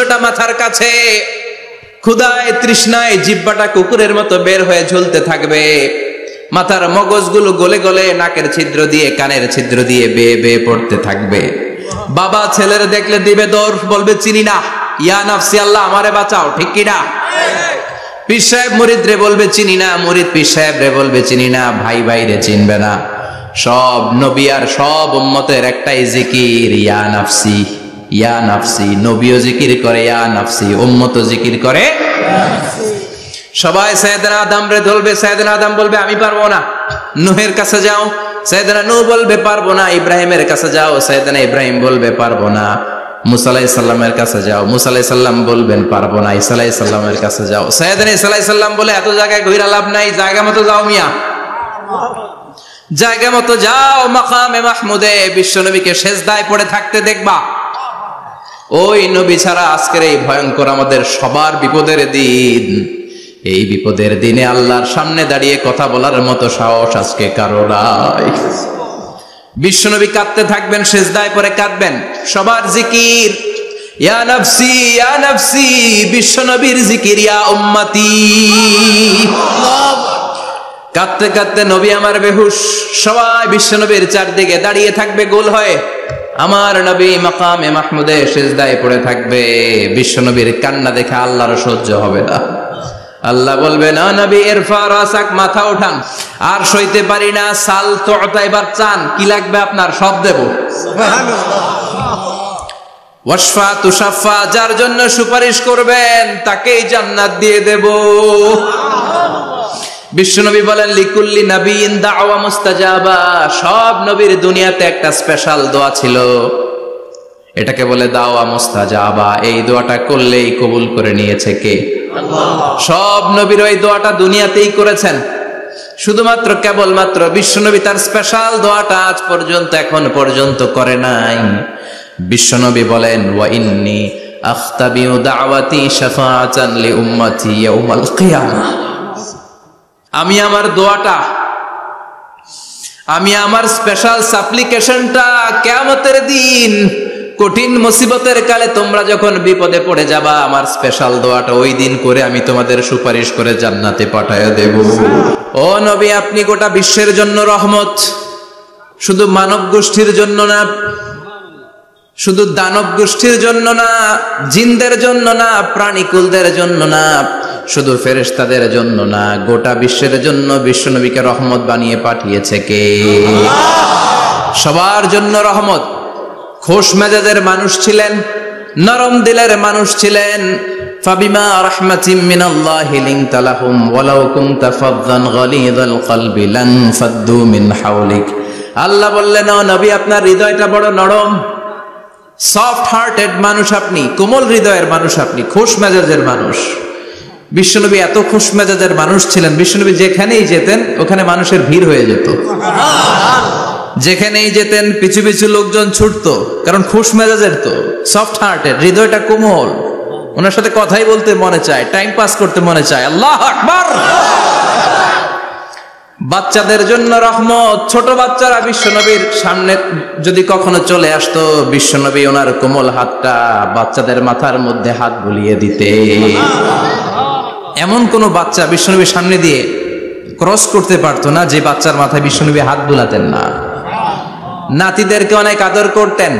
বিশ্বটা মাথার কাছে, ক্ষুধায় তৃষ্ণায় জিহ্বাটা কুকুরের মতো বের হয়ে ঝুলতে থাকবে, মাথার মগজগুলো গলে গলে নাকের ছিদ্র দিয়ে কানের ছিদ্র দিয়ে বেয়ে বেয়ে পড়তে থাকবে। বাবা ছেলের দেখলে দিবে দৌড়, বলবে চিনি না, ইয়া নাফসি আল্লাহ আমারে বাঁচাও, ঠিক কিনা? পীর সাহেব মুরিদ রে বলবে চিনি না, মুরিদ পীর সাহেব রে বলবে চিনি না, ভাই ভাই রে চিনবে না। সব নবী আর সব উম্মতের একটাই জিকির, ইয়া নাফসি ইয়া নাফসি। নবীও জিকির করে ইয়া নাফসি, উম্মতও জিকির করে। সবাই সাইয়েদনা আদম রে ধরবে, সাইয়েদনা আদম বলবে আমি পারবো না। নূহের কাছে যাও, সাইয়েদনা নূহ বলবে পারবো না। ইব্রাহিমের কাছে যাও, সাইয়েদনা ইব্রাহিম বলবে পারবো না। মুসা আলাইহিস সালামের কাছে যাও, মুসা আলাইহিস সালাম বলবেন পারবো না। ঈসা আলাইহিস সালামের কাছে যাও, সাইয়েদনা ঈসা আলাইহিস সালাম বলে এত জায়গায় ঘুরে লাভ নাই, জায়গা মতো যাও মিয়া, জায়গা মতো যাও। মাকামে মাহমুদে বিশ্বনবীকে সেজদায় পড়ে থাকতে দেখবা। ওই নবী ছাড়া আজকের এই ভয়ঙ্কর আমাদের সবার বিপদের দিন, এই বিপদের দিনে আল্লাহর সামনে দাঁড়িয়ে কথা বলার মতো সাহস আজকে কারো নাই। বিশ্বনবী কাঁদতে থাকবেন, সেজদায় পড়ে কাঁদবেন। সবার জিকির ইয়া নাফসি ইয়া নাফসি, বিশ্বনবীর জিকির ইয়া উম্মতি। কাঁদতে কাঁদতে নবী আমার বেহুশ, সবাই বিশ্বনবীর চারদিকে দাঁড়িয়ে থাকবে গোল হয়ে। আমার নবী মাকামে মাহমুদে সেজদায় পড়ে থাকবে। বিশ্বনবীর কান্না দেখে আল্লাহর সহ্য হবে না। আল্লাহ বলবে না নবী ইরফা রাসাক, মাথা ওঠান, আর সইতে পারি না। সাল তুতা, এবার চান, কি লাগবে আপনার সব দেব। ওয়াশফা তুশাফা, যার জন্য সুপারিশ করবেন তাকেই জান্নাত দিয়ে দেব। বিশ্বনবী বলেন লিকুল্লি নবিয়্যিন দাওয়া মুস্তাজাবা, সব নবীর দুনিয়াতে একটা স্পেশাল দোয়া ছিল, এটাকে বলে দাওয়া মুস্তাজাবা। এই দোয়াটা করলেই কবুল করে নিয়েছে কে? আল্লাহ। সব নবীর ওই দোয়াটা দুনিয়াতেই করেছেন, শুধুমাত্র কেবলমাত্র বিশ্বনবী তার স্পেশাল দোয়াটা আজ পর্যন্ত এখন পর্যন্ত করে নাই। বিশ্বনবী বলেন ওয়া ইন্নী আখতাবিউ দাওয়াতি শাফাআতান লি উম্মতি ইয়াউমাল কিয়ামাহ, আমি আমার দোয়াটা, আমি আমার স্পেশাল সাপ্লিকেশনটা কিয়ামতের দিন কঠিন মুসিবতের কালে তোমরা যখন বিপদে পড়ে যাবা, আমার স্পেশাল দোয়াটা ওই দিন করে আমি তোমাদের সুপারিশ করে জান্নাতে পাঠায়া দেব। ও নবী, আপনি গোটা বিশ্বের জন্য রহমত, শুধু মানব গোষ্ঠীর জন্য না, শুধু দানব গোষ্ঠীর জন্য না, জিনদের জন্য না, প্রাণীকুলদের জন্য না, শুধু ফেরেশতাদের জন্য না, গোটা বিশ্বের জন্য বিশ্বনবীকে রহমত বানিয়ে পাঠিয়েছে কে? সবার জন্য রহমত। খোশ মেজাজের মানুষ ছিলেন, নরম দিলের মানুষ ছিলেন। ফাবিমা রাহমাতিম মিনাল্লাহি লিনতা লাহুম ওয়ালাউ কুনতা ফাযযান গালিযাল কলবি লান ফাদ্দু মিন হাওলিক। আল্লাহ বললেন ও নবী, আপনার হৃদয়টা বড় নরম, সফট হার্টেড মানুষ আপনি, কোমল হৃদয়ের মানুষ আপনি, খোশ মেজাজের মানুষ। বিশ্বনবী এত খোশ মেজাজের মানুষ ছিলেন, বিশ্বনবী যেখানেই যেতেন ওখানে মানুষের ভিড় হয়ে যেত। যেখানেই যেতেন পিছু পিছু লোকজন ছুটতো, কারণ খোশ মেজাজের তো, সফট হার্টেড, হৃদয়টা কোমল, ওনার সাথে কথাই বলতে মনে চায়, টাইম পাস করতে মনে চায়। আল্লাহু আকবার। বাচ্চাদের জন্য রহমত। ছোট বাচ্চারা বিশ্বনবীর সামনে যদি কখনো চলে আসতো, বিশ্বনবী ওনার কোমল হাতটা বাচ্চাদের মাথার মধ্যে হাত বুলিয়ে দিতে। এমন কোন বাচ্চা বিশ্বনবীর সামনে দিয়ে ক্রস করতে পারতো না যে বাচ্চার মাথায় বিশ্বনবী হাত বুলাতেন না। নাতিদেরকে অনেক আদর করতেন।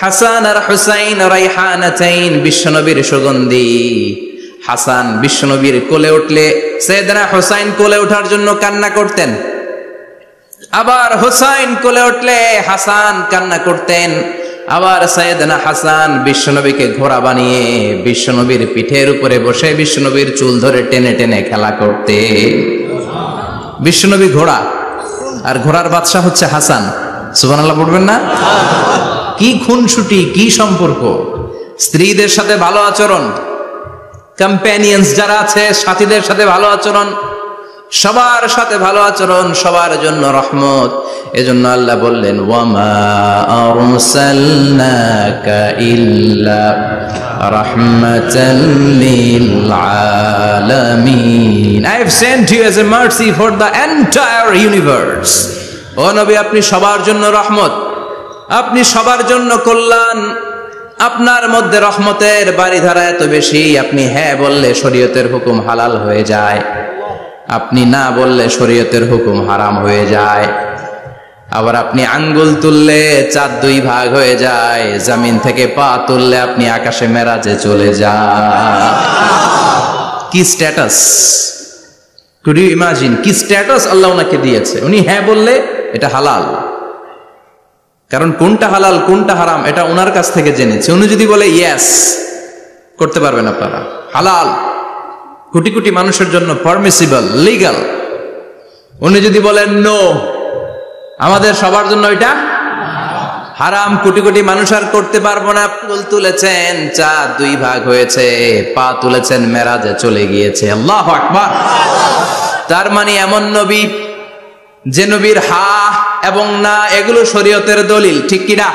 হাসান আর হুসাইন রাইহানাতাইন, বিশ্বনবীর সুগন্ধি। হাসান বিশ্বনবীর কোলে উঠলে সাইয়েদনা হুসাইন কোলে ওঠার জন্য কান্না করতেন, আবার হুসাইন কোলে উঠলে হাসান কান্না করতেন। আবার সাইয়েদনা হাসান বিশ্বনবীকে ঘোড়া বানিয়ে বিশ্বনবীর পিঠের উপরে বসে বিশ্বনবীর চুল ধরে টেনে টেনে খেলা করতে। বিশ্বনবী ঘোড়া, আর ঘোড়ার বাদশা হচ্ছে হাসান। সুবহানাল্লাহ পড়বেন না? কি খুনসুটি, কি সম্পর্ক! স্ত্রীদের সাথে ভালো আচরণ, কম্প্যানিয়ন্স যারা আছে সাথীদের সাথে ভালো আচরণ, সবার সাথে ভালো আচরণ, সবার জন্য রহমত। এজন্য আল্লাহ বললেন ওয়ামা আরসালনাকা ইল্লা রাহমাতাল লিল আলামিন, I have sent you as a mercy for the entire universe. ও নবী, আপনি সবার জন্য রহমত, আপনি সবার জন্য কল্যাণ। আপনার মধ্যে রহমতের বাড়িধারা এত বেশি, আপনি হ্যাঁ বললে শরীয়তের হুকুম হালাল হয়ে যায়, আপনি না বললে শরীয়তের হুকুম হারাম হয়ে যায়। আবার আপনি আঙ্গুল তুললে চাঁদ 2 ভাগ হয়ে যায়, জমিন থেকে পা তুললে আপনি আকাশে মেরাজে চলে যান। কি স্ট্যাটাস, কুড ইউ ইমাজিন কি স্ট্যাটাস আল্লাহ ওনাকে দিয়েছে। উনি হ্যাঁ বললে এটা হালাল, কারণ কোনটা হালাল কোনটা হারাম এটা ওনার কাছ থেকে জেনেছে। উনি যদি বলে ইয়েস, করতে পারবেন আপনারা, হালাল, কোটি কোটি মানুষের জন্য পারমিসিবল, লিগ্যাল। উনি যদি বলেন নো, আমাদের সবার জন্য এটা হারাম, কোটি কোটি মানুষ আর করতে পারবো না। ফুল তুলেছেন, চাঁদ 2 ভাগ হয়েছে, পা তুলেছেন, মেরাজে চলে গিয়েছে। আল্লাহু আকবার। তার মানে এমন নবী যে নবীর হা এবং না এগুলো শরীয়তের দলিল, ঠিক কি না?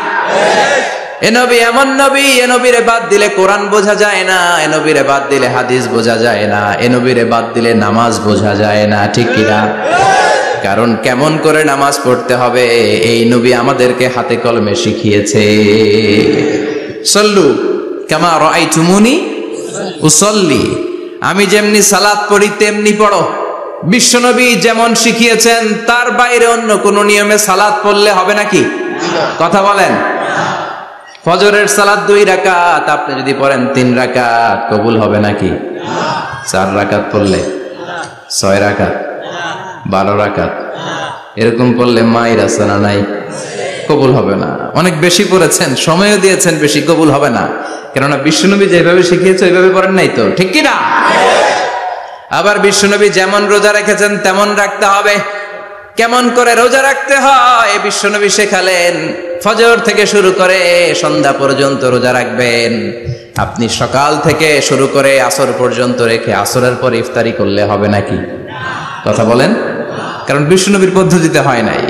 এ নবী এমন নবী, এ নবীরে বাদ দিলে কোরআন বোঝা যায় না, এ নবীরে বাদ দিলে হাদিস বোঝা যায় না, এ নবীরে বাদ দিলে নামাজ বোঝা যায় না, ঠিক কি না? কারণ কেমন করে নামাজ পড়তে হবে এই নবী আমাদেরকে হাতে কলমে শিখিয়েছে। সল্লু কামা রাআইতুমুনি উসাল্লি, আমি যেমনি সালাত পড়ি তেমনি পড়ো। বিশ্বনবী যেমন শিখিয়েছেন তার বাইরে অন্য কোন নিয়মে সালাত পড়লে হবে নাকি? কথা বলেন। ফজরের সালাত 2 রাকাত, আপনি যদি পড়েন 3 রাকাত, কবুল হবে নাকি? 4 রাকাত পড়লে, 6 রাকাত, 12 রাকাত এরকম পড়লে মায়ের আসানা নাই, কবুল হবে না। অনেক বেশি পড়েছেন, সময়ও দিয়েছেন বেশি, কবুল হবে না। কেননা বিশ্বনবী যেভাবে শিখিয়েছে ওইভাবে পড়েন নাই তো, ঠিক কি না? আবার বিশ্বনবী যেমন রোজা রেখেছেন তেমন রাখতে হবে। কেমন করে রোজা রাখতে হয় বিশ্বনবী শেখালেন। ফজর থেকে শুরু করে সন্ধ্যা পর্যন্ত রোজা রাখবেন। আপনি সকাল থেকে শুরু করে আসর পর্যন্ত রেখে আসরের পর ইফতারি করলে হবে নাকি? কথা বলেন। কারণ বিশ্বনবীর পদ্ধতিতে হয় নাই।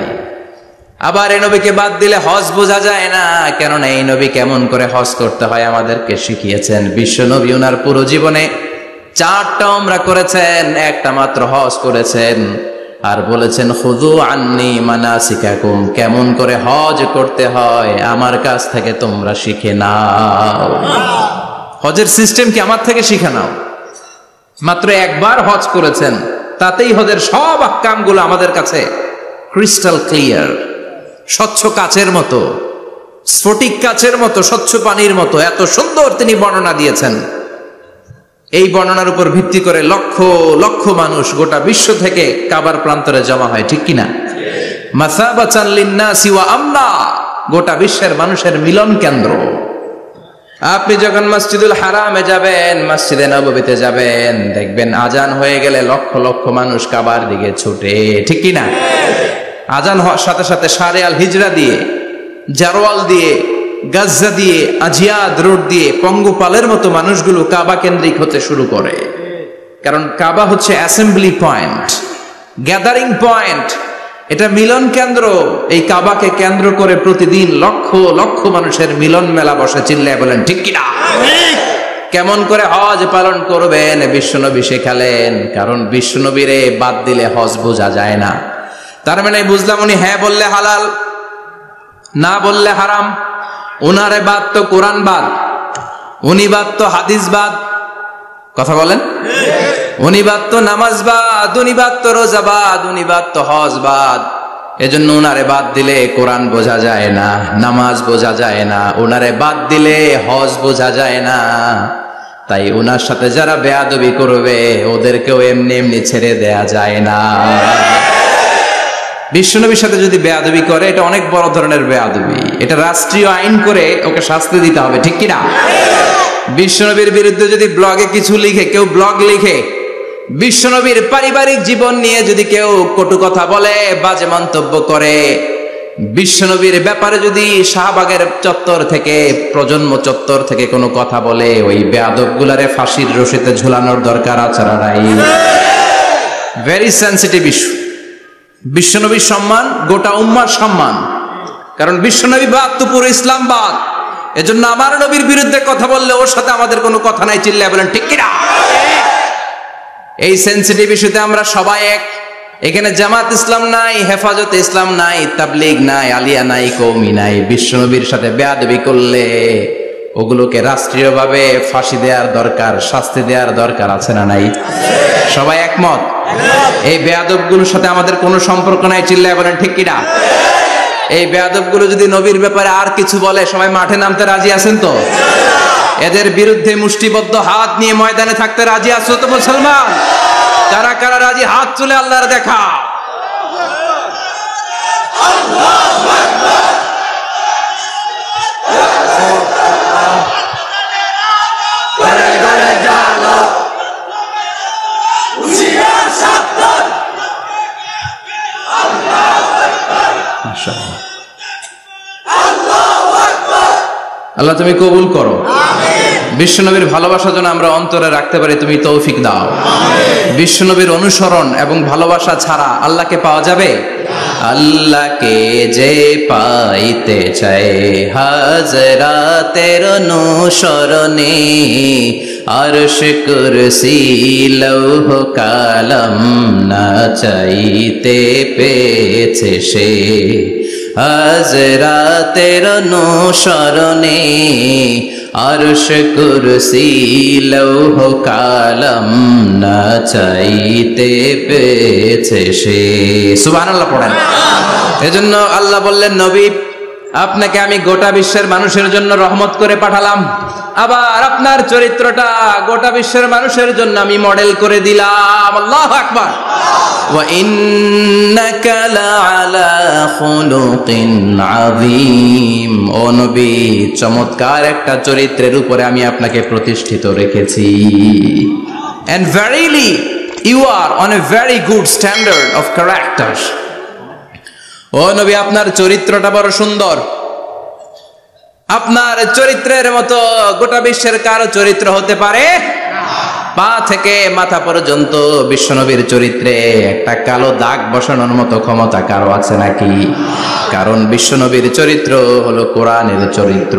আবার এই নবীকে বাদ দিলে হজ বোঝা যায় না, কেননা এই নবী কেমন করে হজ করতে হয় আমাদেরকে শিখিয়েছেন। বিশ্বনবী ওনার পুরো জীবনে 4টা উমরা করেছেন, একটা মাত্র হজ করেছেন। আর বলেছেন খুযু আন্নী মানাসিকাকুম, কেমন করে হজ করতে হয় আমার কাছ থেকে তোমরা শিখে নাও। হজের সিস্টেম কি আমার থেকে শিখে নাও। মাত্র একবার হজ করেছেন, তাতেই হজের সব আহকামগুলো আমাদের কাছে ক্রিস্টাল ক্লিয়ার, স্বচ্ছ কাচের মতো, স্ফটিক কাচের মতো, স্বচ্ছ পানির মতো এত সুন্দর তিনি বর্ণনা দিয়েছেন। এই বর্ণনার উপর ভিত্তি করে লক্ষ লক্ষ মানুষ গোটা বিশ্ব থেকে কাবার প্রান্তরে জমা হয়, ঠিক কিনা? মাসাবাতান লিন্নাসি ওয়া আমনা, গোটা বিশ্বের মানুষের মিলন কেন্দ্র। আপনি যখন মসজিদুল হারামে যাবেন, মসজিদে নববীতে যাবেন, দেখবেন আজান হয়ে গেলে লক্ষ লক্ষ মানুষ কাবার দিকে ছুটে, ঠিক কিনা? আজান হওয়ার সাথে সাথে শারে আল হিজরা দিয়ে, জারওয়াল দিয়ে, গাজ্জা দিয়ে, আজিয়াদ রোড দিয়ে পঙ্গপালের মতো মানুষগুলো কাবা কেন্দ্রিক হতে শুরু করে। কারণ কাবা হচ্ছে অ্যাসেম্বলি পয়েন্ট, গ্যাদারিং পয়েন্ট, এটা মিলন কেন্দ্র। এই কাবাকে কেন্দ্র করে প্রতিদিন লক্ষ লক্ষ মানুষের মিলন মেলা বসে। চিল্লায় বলেন ঠিক কিনা? কেমন করে হজ পালন করবেন বিশ্বনবী শেখালেন। কারণ বিশ্বনবীরে বাদ দিলে হজ বোঝা যায় না। তার মানে বুঝলাম উনি হ্যাঁ বললে হালাল, না বললে হারাম। উনারে বাদ তো কোরআন বাদ, উনি বাদ তো হাদিস বাদ। কথা বলেন। উনি বাদ তো নামাজ বাদ, উনি বাদ তো রোজা বাদ, উনি বাদ তো হজ বাদ। এজন্য উনারে বাদ দিলে কোরআন বোঝা যায় না, নামাজ বোঝা যায় না, উনারে বাদ দিলে হজ বোঝা যায় না। তাই উনার সাথে যারা বেয়াদবি করবে ওদেরকেও এমনি এমনি ছেড়ে দেয়া যায় না। বিশ্বনবীর সাথে যদি বেয়াদবি করে এটা অনেক বড় ধরনের বেয়াদবি, এটা রাষ্ট্রীয় আইন করে ওকে শাস্তি দিতে হবে, ঠিক কিনা? বিশ্বনবীর বিরুদ্ধে যদি ব্লগে কিছু লিখে, কেউ ব্লগ লিখে, বিশ্বনবীর পারিবারিক জীবন নিয়ে যদি কেউ কটু কথা বলে, বাজে মন্তব্য করে, বিশ্বনবীর ব্যাপারে যদি শাহবাগের চত্বর থেকে, প্রজন্ম চত্বর থেকে কোনো কথা বলে, ওই বেয়াদব গুলারে ফাঁসির রশিতে ঝুলানোর দরকার আছাড়া নাই। Very sensitive issue. বিশ্বনবীর সম্মান গোটা উম্মার সম্মান। কারণ বিশ্বনবী বাদ তো পুরো ইসলাম বাদ। এজন্য আমার নবীর বিরুদ্ধে কথা বললে ওর সাথে আমাদের কোনো কথা নাই। চিল্লায় বলেন ঠিক কিনা? এই সেন্সিটিভ ইস্যুতে আমরা সবাই এক। এখানে জামাত ইসলাম নাই, হেফাজতে ইসলাম নাই, তাবলীগ নাই, আলিয়া নাই, কওমি নাই। বিশ্বনবীর সাথে বেয়াদবি করলে ওগুলোকে রাষ্ট্রীয়ভাবে ফাঁসি দেওয়ার দরকার, শাস্তি দেওয়ার দরকার আছে না নাই? সবাই একমত? এই বেয়াদবগুলোর সাথে আমাদের কোনো সম্পর্ক নাই, চিল্লায় বলেন ঠিক কিনা? এই বেয়াদবগুলো যদি নবীর ব্যাপারে আর কিছু বলে সবাই মাঠে নামতে রাজি আছেন তো? এদের বিরুদ্ধে মুষ্টিবদ্ধ হাত নিয়ে ময়দানে থাকতে রাজি আছো তো মুসলমান? কারা কারা রাজি হাত তুলে আল্লাহর দেখা। আল্লাহ তুমি কবুল করো। বিশ্বনবীর ভালোবাসা যেন আমরা অন্তরে রাখতে পারি, তুমি তৌফিক দাও। বিশ্বনবীর অনুসরণ এবং ভালোবাসা ছাড়া আল্লাহকে পাওয়া যাবে? আল্লাহকে যে পাইতে চায় হাজরাতের অনুসরণে, আরশ কুরসি লৌহ কালাম না চাইতে পেয়েছে সে। হাজরাতের অনুসরণে আরশ কুরসি লৌহ কালাম না চাইতে পেয়েছে সে। সুবহানাল্লাহ পড়েন। এজন্য আল্লাহ বললেন, নবী আপনাকে আমি গোটা বিশ্বের মানুষের জন্য রহমত করে পাঠালাম, আবার আপনার চরিত্রটা গোটা বিশ্বের মানুষের জন্য আমি মডেল করে দিলাম। আল্লাহু আকবার। ওয়া ইন্নাকা লাআলা খুলুকিন আযীম। ও নবী, চমৎকার একটা চরিত্রের উপরে আমি আপনাকে প্রতিষ্ঠিত রেখেছি। And verily you are on a very good standard of character. ও নবী, আপনার চরিত্রটা বড় সুন্দর। আপনার চরিত্রের মতো গোটা বিশ্বের কারো চরিত্র হতে পারে? পা থেকে মাথা পর্যন্ত বিশ্বনবীর চরিত্রে একটা কালো দাগ বসানোর মতো ক্ষমতা কারো আছে নাকি? কারণ বিশ্বনবীর চরিত্র হলো কোরআনের চরিত্র।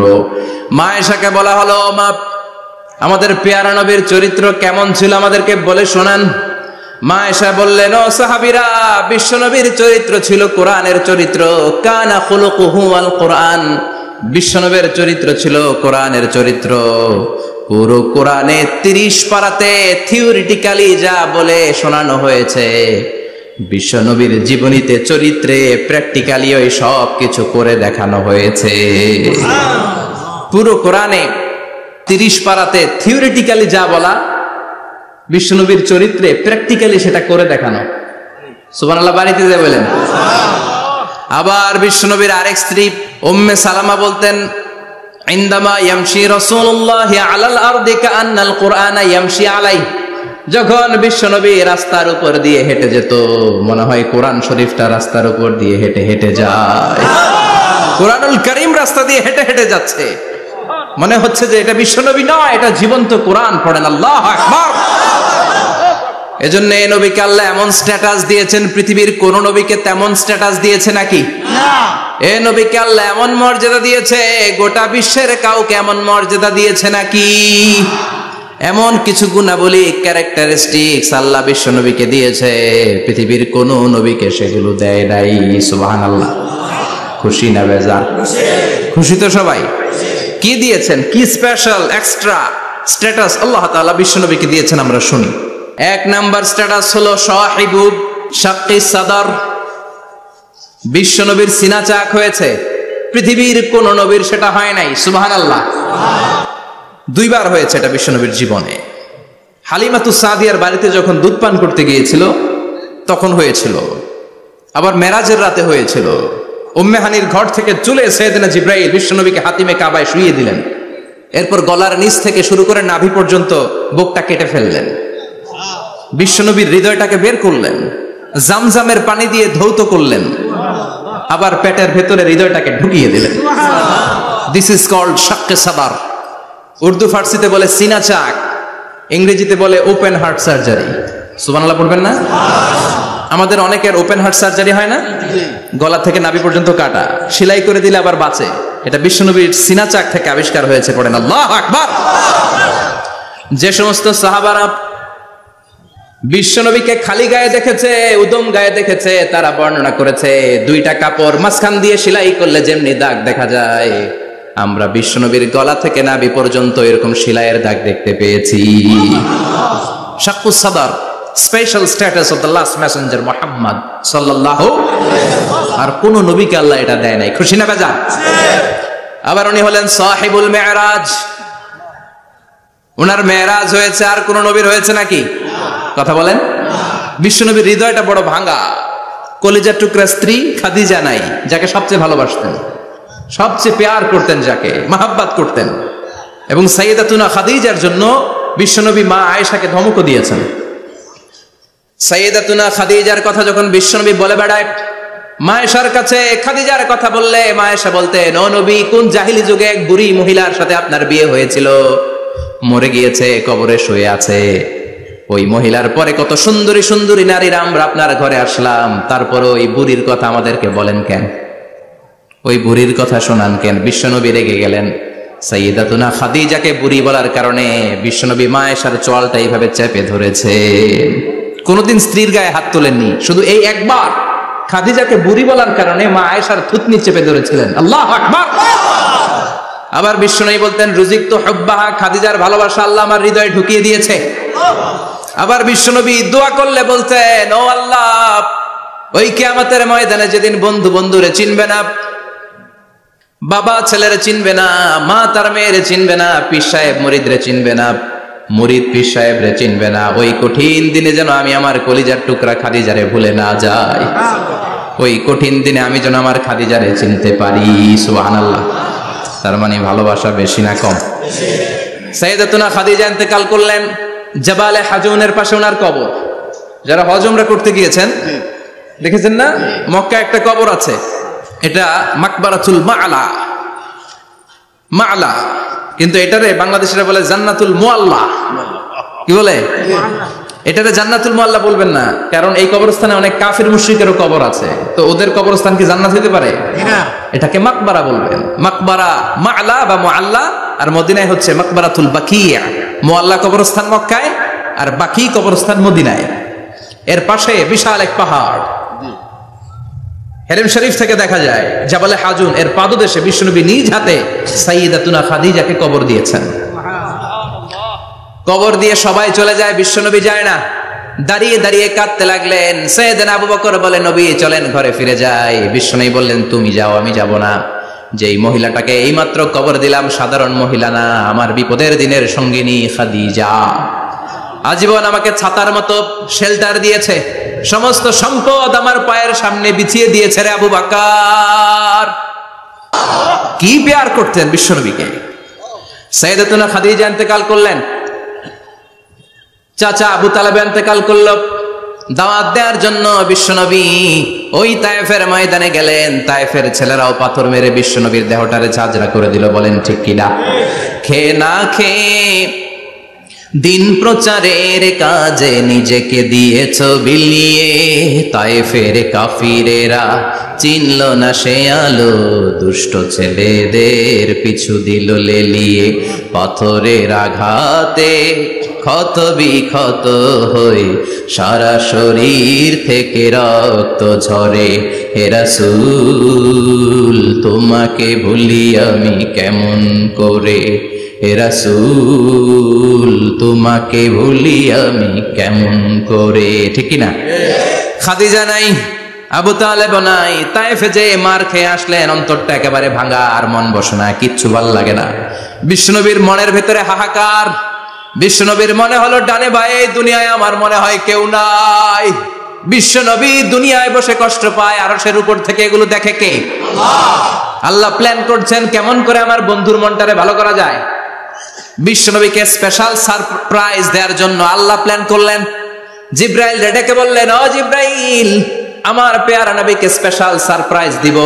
মা আয়েশাকে বলা হলো, মা আমাদের পেয়ারা নবীর চরিত্র কেমন ছিল আমাদেরকে বলে শোনান। মা আয়েশা বললেন, ও সাহাবীরা, বিশ্বনবীর চরিত্র ছিল কোরআনের চরিত্র। কানা খুলুকুহু আল কোরআন। বিশ্বনবীর চরিত্র ছিল কোরআনের চরিত্র। পুরো কোরআনে 30 পারাতে থিওরিটিক্যালি যা বলে শোনানো হয়েছে, বিশ্বনবীর জীবনীতে চরিত্রে প্র্যাকটিক্যালি ওই সব কিছু করে দেখানো হয়েছে। পুরো কোরআনে 30 পারাতে থিওরিটিক্যালি যা বলা, বিশ্বনবীর চরিত্রে প্র্যাকটিক্যালি সেটা করে দেখানো। সুবহানাল্লাহ বাড়িতে যে বলেন। আবার বিশ্বনবীর আরেক স্ত্রী উম্মে সালামা বলতেন, ইনদামা ইয়ামশি রাসূলুল্লাহ আলাল আরদি কাআন্নাল কুরআনা ইয়ামশি আলাইহি। যখন বিশ্বনবী রাস্তার উপর দিয়ে হেঁটে যেত, মনে হয় কোরআন শরীফটা রাস্তার উপর দিয়ে হেঁটে হেঁটে যায়। কোরআনুল কারীম রাস্তা দিয়ে হেঁটে হেঁটে যাচ্ছে, মনে হচ্ছে যে এটা বিশ্বনবী নয়, এটা জীবন্ত কোরআন। পড়েন আল্লাহু আকবার। এজন্য এই নবীকে আল্লাহ এমন স্ট্যাটাস দিয়েছেন, পৃথিবীর কোন নবীকে তেমন স্ট্যাটাস দিয়েছে নাকি? না। এই নবীকে আল্লাহ এমন মর্যাদা দিয়েছে, গোটা বিশ্বের কাউকে এমন মর্যাদা দিয়েছে নাকি? এমন কিছু গুণাবলী, ক্যারেক্টারিস্টিক্স আল্লাহ বিশ্ব নবীকে দিয়েছে, পৃথিবীর কোন নবীকে সেগুলো দেয় নাই। সুবহানাল্লাহ। খুশি না বেজার? খুশি তো সবাই। কি দিয়েছেন, কি স্পেশাল এক্সট্রা স্ট্যাটাস আল্লাহ তাআলা বিশ্ব নবীকে দিয়েছেন আমরা শুনি। এক নাম্বার স্ট্যাটাস হলো সাহিবু শাক্কি সাদর। বিশ্ব নবীর সিনা চাক হয়েছে, পৃথিবীর কোন নবীর সেটা হয় নাই। সুবহানাল্লাহ। 2 বার হয়েছে এটা বিশ্ব নবীর জীবনে। হালিমাতুস সাদিয়ার বাড়িতে যখন দুধ পান করতে গিয়েছিল তখন হয়েছিল, আবার মেরাজের রাতে হয়েছিল। উম্মে হানির ঘর থেকে চলে সাইয়েদনা জিবরাইল বিশ্ব নবীকে হাতিমে কাবায় শুইয়ে দিলেন, এরপর গলার নিচ থেকে শুরু করে নাভি পর্যন্ত বুকটা কেটে ফেললেন, বিশ্বনবীর হৃদয়টাকে বের করলেন, জামজামের পানি দিয়ে ধৌত করলেন, আবার পেটের ভেতরে হৃদয়টাকে ঢুকিয়ে দিলেন। দিস ইজ কল্ড শাক্কে সাদর। উর্দু ফার্সিতে বলে সিনা চাক, ইংরেজিতে বলে ওপেন হার্ট সার্জারি। সুবহানাল্লাহ পড়বেন না? আমাদের অনেকের ওপেন হার্ট সার্জারি হয় না, গলা থেকে নাভি পর্যন্ত কাটা, সেলাই করে দিলে আবার বাঁচে। এটা বিশ্বনবীর সিনা চাক থেকে আবিষ্কার হয়েছে। পড়েন আল্লাহু আকবার। যে সমস্ত সাহাবারা বিশ্বনবীকে খালি গায়ে দেখেছে, উদম গায়ে দেখেছে, তারা বর্ণনা করেছে 2টা কাপড় মাঝখান দিয়ে সেলাই করলে যেমনি দাগ দেখা যায়, আমরা বিশ্বনবীর গলা থেকে নাভি পর্যন্ত এরকম শিলায়ের দাগ দেখতে পেয়েছি। শাক্কুস সাদর, special status of the last Messenger Muhammad সাল্লাল্লাহু, আর কোন নবীকে আল্লাহ এটা দেয় নাই। খুশি না বেজার? আবার উনি হলেন সাহিবুল মেরাজ, উনার মেরাজ হয়েছে, আর কোন নবীর হয়েছে নাকি? কথা বলেন। বিশ্বনবীর হৃদয়টা বড় ভাঙা, কলিজার টুকরা স্ত্রী খাদিজা নাই, যাকে সবচেয়ে ভালোবাসতেন, সবচেয়ে প্যার করতেন, যাকে মাহাব্বাত করতেন। এবং সাইয়েদাতুনা খাদিজার জন্য বিশ্বনবী মা আয়েশাকে ধমকও দিয়েছেন। সাইয়েদাতুনা খাদিজার কথা যখন বিশ্বনবী বলে বেড়ায় মা আয়েশার কাছে, খাদিজার কথা বললে মা আয়েশা বলতেন, ও নবী, কোন জাহিলি যুগে এক বুড়ি মহিলার সাথে আপনার বিয়ে হয়েছিল, মরে গিয়েছে, কবরে শুয়ে আছে। ওই মহিলার পরে কত সুন্দরী সুন্দরী নারীরা আমরা আপনার ঘরে আসলাম, তারপর ওই বুড়ির কথা আমাদেরকে বলেন কেন, ওই বুড়ির কথা শোনান কেন? বিশ্বনবী রেগে গেলেন। সাইয়েদাতুনা খাদিজাকে বুড়ি বলার কারণে বিশ্বনবী মা আয়েশার চোয়ালটা এইভাবে চেপে ধরেছে। কোনদিন স্ত্রীর গায়ে হাত তোলেননি, শুধু এই একবার খাদিজাকে বুড়ি বলার কারণে মা আয়েশার থুতনি চেপে ধরেছিলেন। আল্লাহু আকবার। আবার বিশ্বনবী বলতেন, রুজিকতু হুব্বাহা, খাদিজার ভালোবাসা আল্লাহ আমার হৃদয়ে ঢুকিয়ে দিয়েছে। আবার বিশ্বনবী দোয়া করলে বলতেন, ও আল্লাহ, ওই কিয়ামতের ময়দানে যেদিন বন্ধু বন্ধুরে চিনবে না, বাবা ছেলেরে চিনবে না, মা তার মেয়েরে চিনবে না, পীর সাহেব মুরিদরে চিনবে না, মুরিদ পীর সাহেবরে চিনবে না, ওই কঠিন দিনে যেন আমি আমার কলিজার টুকরা খাদিজারে ভুলে না যাই, ওই কঠিন দিনে আমি যেন আমার খাদিজারে চিনতে পারি। সুবহানাল্লাহ। তার মানে ভালোবাসা বেশি না কম? সাইয়েদাতুনা খাদিজা ইন্তেকাল করলেন, জাবালে হাজুনের পাশে ওনার কবর। যারা হজ উমরা করতে গিয়েছেন দেখেছেন না, মক্কা একটা কবর আছে, এটা মাকবারাতুল মা'লা, মা'লা, কিন্তু এটারে বাংলাদেশিরা বলে জান্নাতুল মুআল্লা। কি বলে? এটারে জান্নাতুল মুআল্লা বলবেন না, কারণ এই কবরস্থানে অনেক কাফির মুশরিকেরও কবর আছে, তো ওদের কবরস্থান কি জান্নাত হতে পারে? এটাকে মাকবারা বলবেন। মাকবারা মা'লা বা মুআল্লা, আর মদিনায় হচ্ছে মাকবারাতুল বাকিয়া। মুআল্লা কবরস্থান মক্কায়, আর বাকি কবরস্থান মদিনায়। এর পাশে বিশাল এক পাহাড়, হেরেম শরীফ থেকে দেখা যায় জাবালে হাজুন, এর পাদদেশে বিশ্বনবী নিজ হাতে সাইয়েদাতুনা খাদিজাকে কবর দিয়েছেন। কবর দিয়ে সবাই চলে যায়, বিশ্বনবী যায় না, দাঁড়িয়ে দাঁড়িয়ে কাঁদতে লাগলেন। সাইয়েদনা আবু বকর বলে, নবী চলেন ঘরে ফিরে যাই। বিশ্বনবী বললেন, তুমি যাও, আমি যাব না। যেই মহিলাটাকে এইমাত্র কবর দিলাম সাধারণ মহিলা না, আমার বিপদের দিনের সঙ্গিনী খাদিজা। আজীবন আমাকে ছাতার মতো শেল্টার দিয়েছে, সমস্ত সম্পদ আমার পায়ের সামনে বিছিয়ে দিয়েছে রে আবু বকর। কি প্যার করতেন বিশ্বনবীকে। সাইয়েদাতুনা খাদিজা ইন্তেকাল করলেন, চাচা আবু তালেব ইন্তেকাল করল। দাওয়াত দেওয়ার জন্য বিশ্বনবী ওই তায়েফের ময়দানে গেলেন। তায়েফের ছেলেরাও পাথর মেরে বিশ্বনবীর দেহটারে ঝাঁঝরা করে দিল। বলেন ঠিক কিনা? খেয়ে না খেয়ে দিন প্রচারের কাজে নিজেকে দিয়েছ বিলিয়ে, তায়েফের কাফিরেরা চিনল না সে আলো, দুষ্ট ছেলেদের পিছু দিল লেলিয়ে। পাথরের আঘাতে ক্ষত বিক্ষত হয়ে সারা শরীর থেকে রক্ত ঝরে। হে রাসূল তোমাকে ভুলি আমি কেমন করে, হে রাসূল তোমাকে ভুলি আমি কেমন করে। ঠিক না? খাদিজা নাই, আবু তালেব নাই, তায়েফে যে মার খেয়ে আসলেন, অন্তরটা একেবারে ভাঙা, আর মন বসে না, কিচ্ছু ভাল লাগে না। বিশ্বনবীর মনের ভেতরে হাহাকার। বিশ্বনবীর মনে হলো, ডানে বায়ে দুনিয়ায় আমার মনে হয় কেউ নাই। বিশ্বনবী দুনিয়ায় বসে কষ্ট পায়, আরশের উপর থেকে এগুলো দেখে কে? আল্লাহ প্ল্যান করছেন কেমন করে আমার বন্ধুর মনটারে ভালো করা যায়। বিশ্বনবীকে স্পেশাল সারপ্রাইজ দেওয়ার জন্য আল্লাহ প্ল্যান করলেন। জিব্রাইল ডেকে বললেন, ও জিব্রাইল, আমার পেয়ারা নবীকে স্পেশাল সারপ্রাইজ দিব,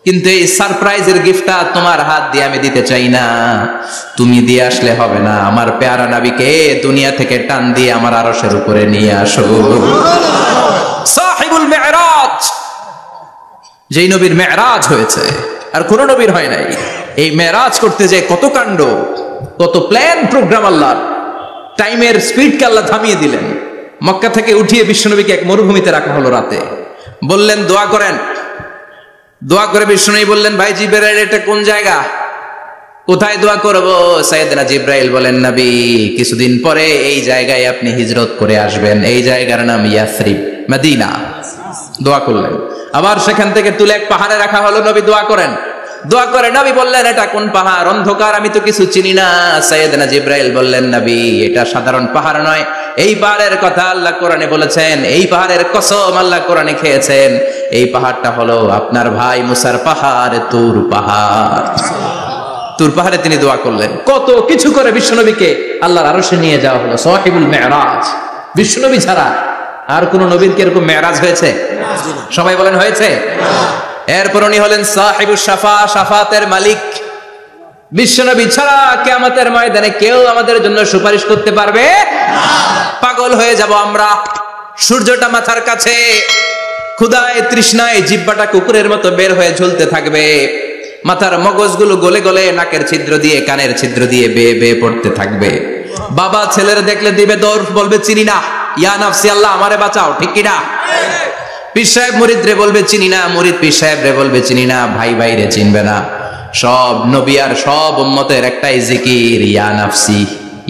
কিন্তু এই সারপ্রাইজের গিফটটা তোমার হাত দিয়ে আমি দিতে চাই না, তুমি দিয়ে আসলে হবে না। আমার পেয়ারা নবীকে দুনিয়া থেকে টান দিয়ে আমার আরশের উপরে নিয়ে আসো। সাহিবুল মেরাজ, যেই নবীর মেরাজ হয়েছে আর কোন নবীর হয় নাই। এই মেরাজ করতে যে কত কাণ্ড, কত প্ল্যান প্রোগ্রাম আল্লাহর। টাইমের স্পিডকে আল্লাহ থামিয়ে দিলেন। মক্কা থেকে উঠিয়ে বিশ্বনবীকে এক মরুভূমিতে রাখা হলো রাতে। বললেন, দোয়া করেন। দোয়া করে বিষ্ণু বললেন, ভাই জিবরাইল, এটা কোন জায়গা, কোথায় দোয়া করব? সাইয়েদনা জিবরাইল বলেন, নবী, কিছুদিন পরে এই জায়গায় আপনি হিজরত করে আসবেন, এই জায়গার নাম ইয়াসরিব, মদিনা। দোয়া করলেন। আবার সেখান থেকে তুলে এক পাহাড়ে রাখা হলো, নবী দোয়া করেন। দোয়া করে নবী বললেন, এটা কোন পাহাড়? অন্ধকার, আমি তো কিছু চিনি না। সাইয়েদনা জিবরাইল বললেন, নবী, এটা সাধারণ পাহাড় নয়, এই পাহাড়ের কথা আল্লাহ কোরআনে বলেছেন, এই পাহাড়ের কসম আল্লাহ কোরআনে খেয়েছেন। এই পাহাড়টা হলো আপনার ভাই মুসার পাহাড়, তুর পাহাড়। তুর পাহাড়ে তিনি দোয়া করলেন। কত কিছু করে বিশ্বনবীকে আল্লাহর আরশে নিয়ে যাওয়া হলো, সাহিবুল মেরাজ। বিশ্বনবী ছাড়া আর কোন নবীর কি এরকম মেরাজ হয়েছে? সবাই বলেন হয়েছে। এরপর উনি হলেন সাহিবুস শাফা, শাফাতের মালিক। বিশ্বনবী ছাড়া কিয়ামতের ময়দানে কেউ আমাদের জন্য সুপারিশ করতে পারবে না। পাগল হয়ে যাব আমরা। সূর্যটা মাথার কাছে, ক্ষুধায় তৃষ্ণায় জিহ্বাটা কুকুরের মতো বের হয়ে ঝুলতে থাকবে। মাথার মগজগুলো গলে গলে নাকের ছিদ্র দিয়ে কানের ছিদ্র দিয়ে বেয়ে বেয়ে পড়তে থাকবে। বাবা ছেলের দেখলে দিবে দৌড়, বলবে চিনি না, ইয়া নাফসি, আল্লাহ আমারে বাঁচাও, ঠিক কি না? পীর সাহেব মুরিদ রে বলবে চিনি না, মুরিদ পীর সাহেব রে বলবে চিনি না, ভাই ভাই রে চিনবে না। সব নবী আর সব উম্মতের একটাই জিকির, ইয়া নাফসি,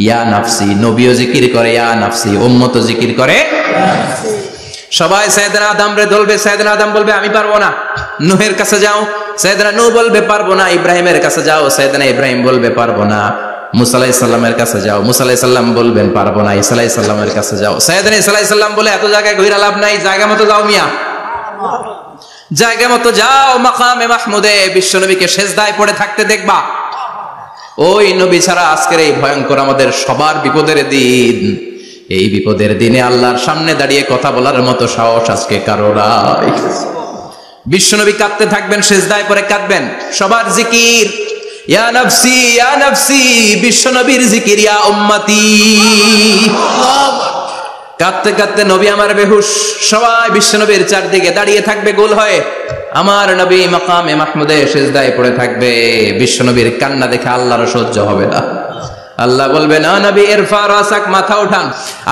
ইয়া নাফসি। নবীও জিকির করে ইয়া নাফসি, উম্মতও জিকির করে। সবাই সাইয়েদনা আদম রে ধরবে, সাইয়েদনা আদম বলবে আমি পারবো না। নূহের কাছে যাও, সাইয়েদনা নূহ বলবে পারবো না। ইব্রাহিমের কাছে যাও, সাইয়েদনা ইব্রাহিম বলবে পারবো না। মুসা আলাইহিস সালামের কাছে যাও, মুসা আলাইহিস সালাম বলবেন পারবো না। ঈসা আলাইহিস সালামের কাছে যাও, সাইয়েদনা ঈসা আলাইহিস সালাম বলে এত জায়গায় ঘুরে লাভ নাই, জায়গা মতো যাও মিয়া, জায়গা মতো যাও। মাকামে মাহমুদে বিশ্বনবীকে সেজদায় পড়ে থাকতে দেখবা। ওই নবী ছাড়া আজকের এই ভয়ঙ্কর আমাদের সবার বিপদের দিন, এই বিপদের দিনে আল্লাহর সামনে দাঁড়িয়ে কথা বলার মতো সাহস আজকে কারো নাই। বিশ্বনবী কাঁদতে থাকবেন, সেজদায় পড়ে কাঁদবেন। সবার জিকির ইয়া নাফসি, ইয়া নাফসি। বিশ্বনবীর জিকির ইয়া উম্মতি। কাঁদতে কাঁদতে নবী আমার বেহুশ। সবাই বিশ্বনবীর চারদিকে দাঁড়িয়ে থাকবে গোল হয়ে। আমার নবী মাকামে মাহমুদে সেজদায় পড়ে থাকবে। বিশ্বনবীর কান্না দেখে আল্লাহর সহ্য হবে না। আল্লাহ বলবে, না নবী, ইরফা রাসাক, মাথা উঠান,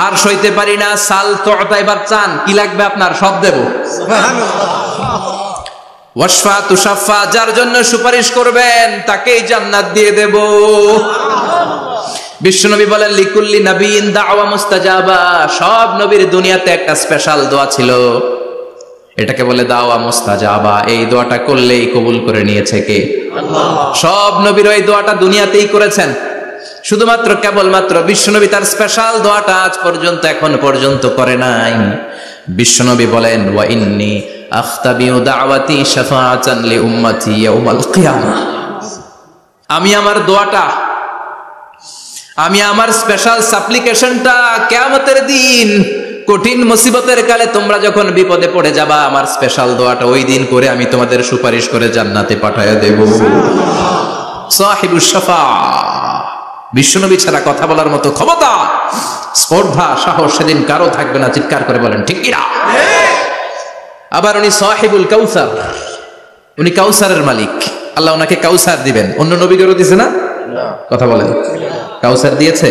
আর সইতে পারি না। সাল তুতা, এবার চান, কি লাগবে আপনার, সব দেব। ওয়াশফা তুশাফা, যার জন্য সুপারিশ করবেন তাকেই জান্নাত দিয়ে দেব। বিশ্বনবী বলেন, লিকুল্লি নবিয়্যিন দাওয়া মুস্তাজাবা। সব নবীর দুনিয়াতে একটা স্পেশাল দোয়া ছিল, এটাকে বলে দাওয়া মুস্তাজাবা। এই দোয়াটা করলেই কবুল করে নিয়েছে কে? আল্লাহ। সব নবীর ওই দোয়াটা দুনিয়াতেই করেছেন, শুধুমাত্র কেবলমাত্র বিশ্বনবী তার স্পেশাল দোয়াটা আজ পর্যন্ত এখন পর্যন্ত করে নাই। বিশ্বনবী বলেন, ওয়া ইন্নী আখতাবিউ দাওয়াতি শাফাআতান লি উম্মতি ইয়াউমাল কিয়ামাহ। আমি আমার দোয়াটা, আমি আমার স্পেশাল সাপ্লিকেশনটা কিয়ামতের দিন কঠিন মুসিবতের কালে তোমরা যখন বিপদে পড়ে যাবা, আমার স্পেশাল দোয়াটা ওই দিন করে আমি তোমাদের সুপারিশ করে জান্নাতে পাঠায়া দেব। সাহিবুশ শাফাআহ। বিশ্বনবী ছাড়া কথা বলার মতো ক্ষমতা, স্পর্ধা, সাহস সেদিন কারো থাকবে না। চিৎকার করে বলেন ঠিক কি না? আবার উনি সাহিবুল কাউসার, উনি কাউসারের মালিক। আল্লাহ ওনাকে কাউসার দিবেন। অন্য নবীদেরও দিয়েছে না? কথা বলেন, কাউসার দিয়েছে।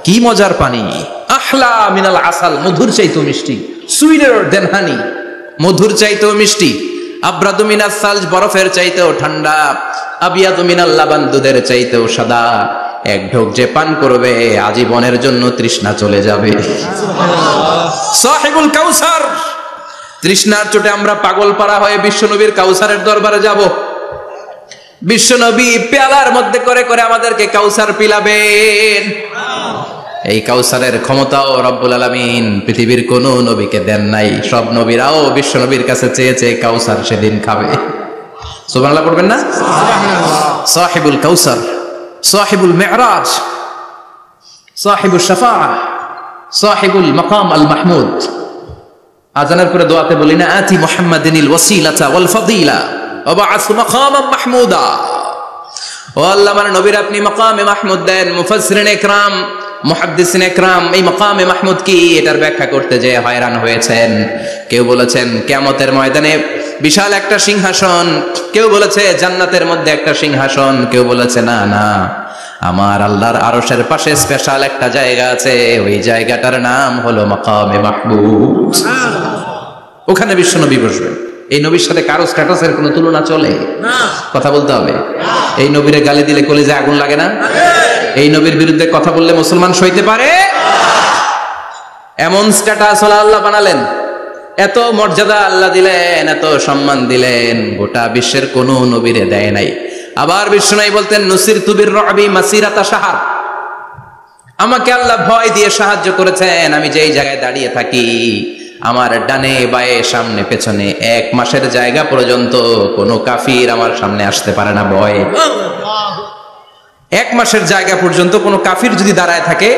কি মজার পানি, আহলা মিনাল আসাল, মধুর চাইতেও মিষ্টি। সুইটার দেন হানি, মধুর চাইতেও মিষ্টি। আব্রাদু মিনাস সালজ, বরফের চাইতেও ঠান্ডা। আবিয়াদু মিনাল লাবান, দুধের চাইতেও সাদা। এক ঢোক যে পান করবে আজীবনের জন্য তৃষ্ণা চলে যাবে। সাহিবুল কাউসার। তৃষ্ণার চোটে আমরা পাগল পাড়া হয়ে বিশ্বনবীর কাউসারের দরবারে যাব। বিশ্বনবী পেয়ালার মধ্যে করে করে আমাদেরকে কাউসার পিলাবেন। এই কাউসারের ক্ষমতাও রব্বুল আলামিন পৃথিবীর কোন নবীকে দেন নাই। সব নবীরাও বিশ্বনবীর কাছে চেয়ে চেয়ে কাউসার সেদিন খাবে। সুবহানাল্লাহ পড়বেন না? সাহিবুল কাউসার, সাহিবুল মিরাজ, সাহিবুশ শাফাআহ, সাহিবুল মাকাম আল মাহমুদ। আজানের পরে দোয়াতে বলি না, আতি মুহাম্মাদিনিল ওয়াসিলাতা ওয়াল ফাদিলা ওয়া বা'আস মাকামান মাহমুদা। ও আল্লাহ, আমার নবীর আপনি মাকামে মাহমুদ দেন। মুফাসসিরিন ইকরাম, মুহাদ্দিসিন ইকরাম এই মাকামে মাহমুদ কি, এটার ব্যাখ্যা করতে যে হয়রান হয়েছেন। কেউ বলেছেন কিয়ামতের ময়দানে বিশাল একটা সিংহাসন, কেউ বলেছে জান্নাতের মধ্যে একটা সিংহাসন, কেউ বলেছে না না, আমার আল্লাহর আরশের পাশে স্পেশাল একটা জায়গা আছে, ওই জায়গাটার নাম হলো মাকামে মাহমুদ। ওখানে বিশ্বনবী বসবেন। এই নবীর সাথে কারো স্ট্যাটাসের কোনো তুলনা চলে? কথা বলতে হবে। এই নবীরে গালি দিলে কলিজায় আগুন লাগে না? এই নবীর বিরুদ্ধে কথা বললে মুসলমান সইতে পারে? এমন স্ট্যাটাস হলো আল্লাহ বানালেন, এত মর্যাদা আল্লাহ দিলেন, এত সম্মান দিলেন, গোটা বিশ্বের কোন নবীরে দেয় নাই। আবার বিষ্ণু বলতেন নুসিরতু বির-রু'বি মাসিরাতা শাহর, আমাকে আল্লাহ ভয় দিয়ে সাহায্য করেছেন। আমি যেই জায়গায় দাঁড়িয়ে থাকি আমার ডানে বায়ে সামনে পেছনে 1 মাসের জায়গা পর্যন্ত কোনো কাফির আমার সামনে আসতে পারে না ভয়ে। 1 মাসের জায়গা পর্যন্ত কোনো কাফির যদি দাঁড়ায় থাকে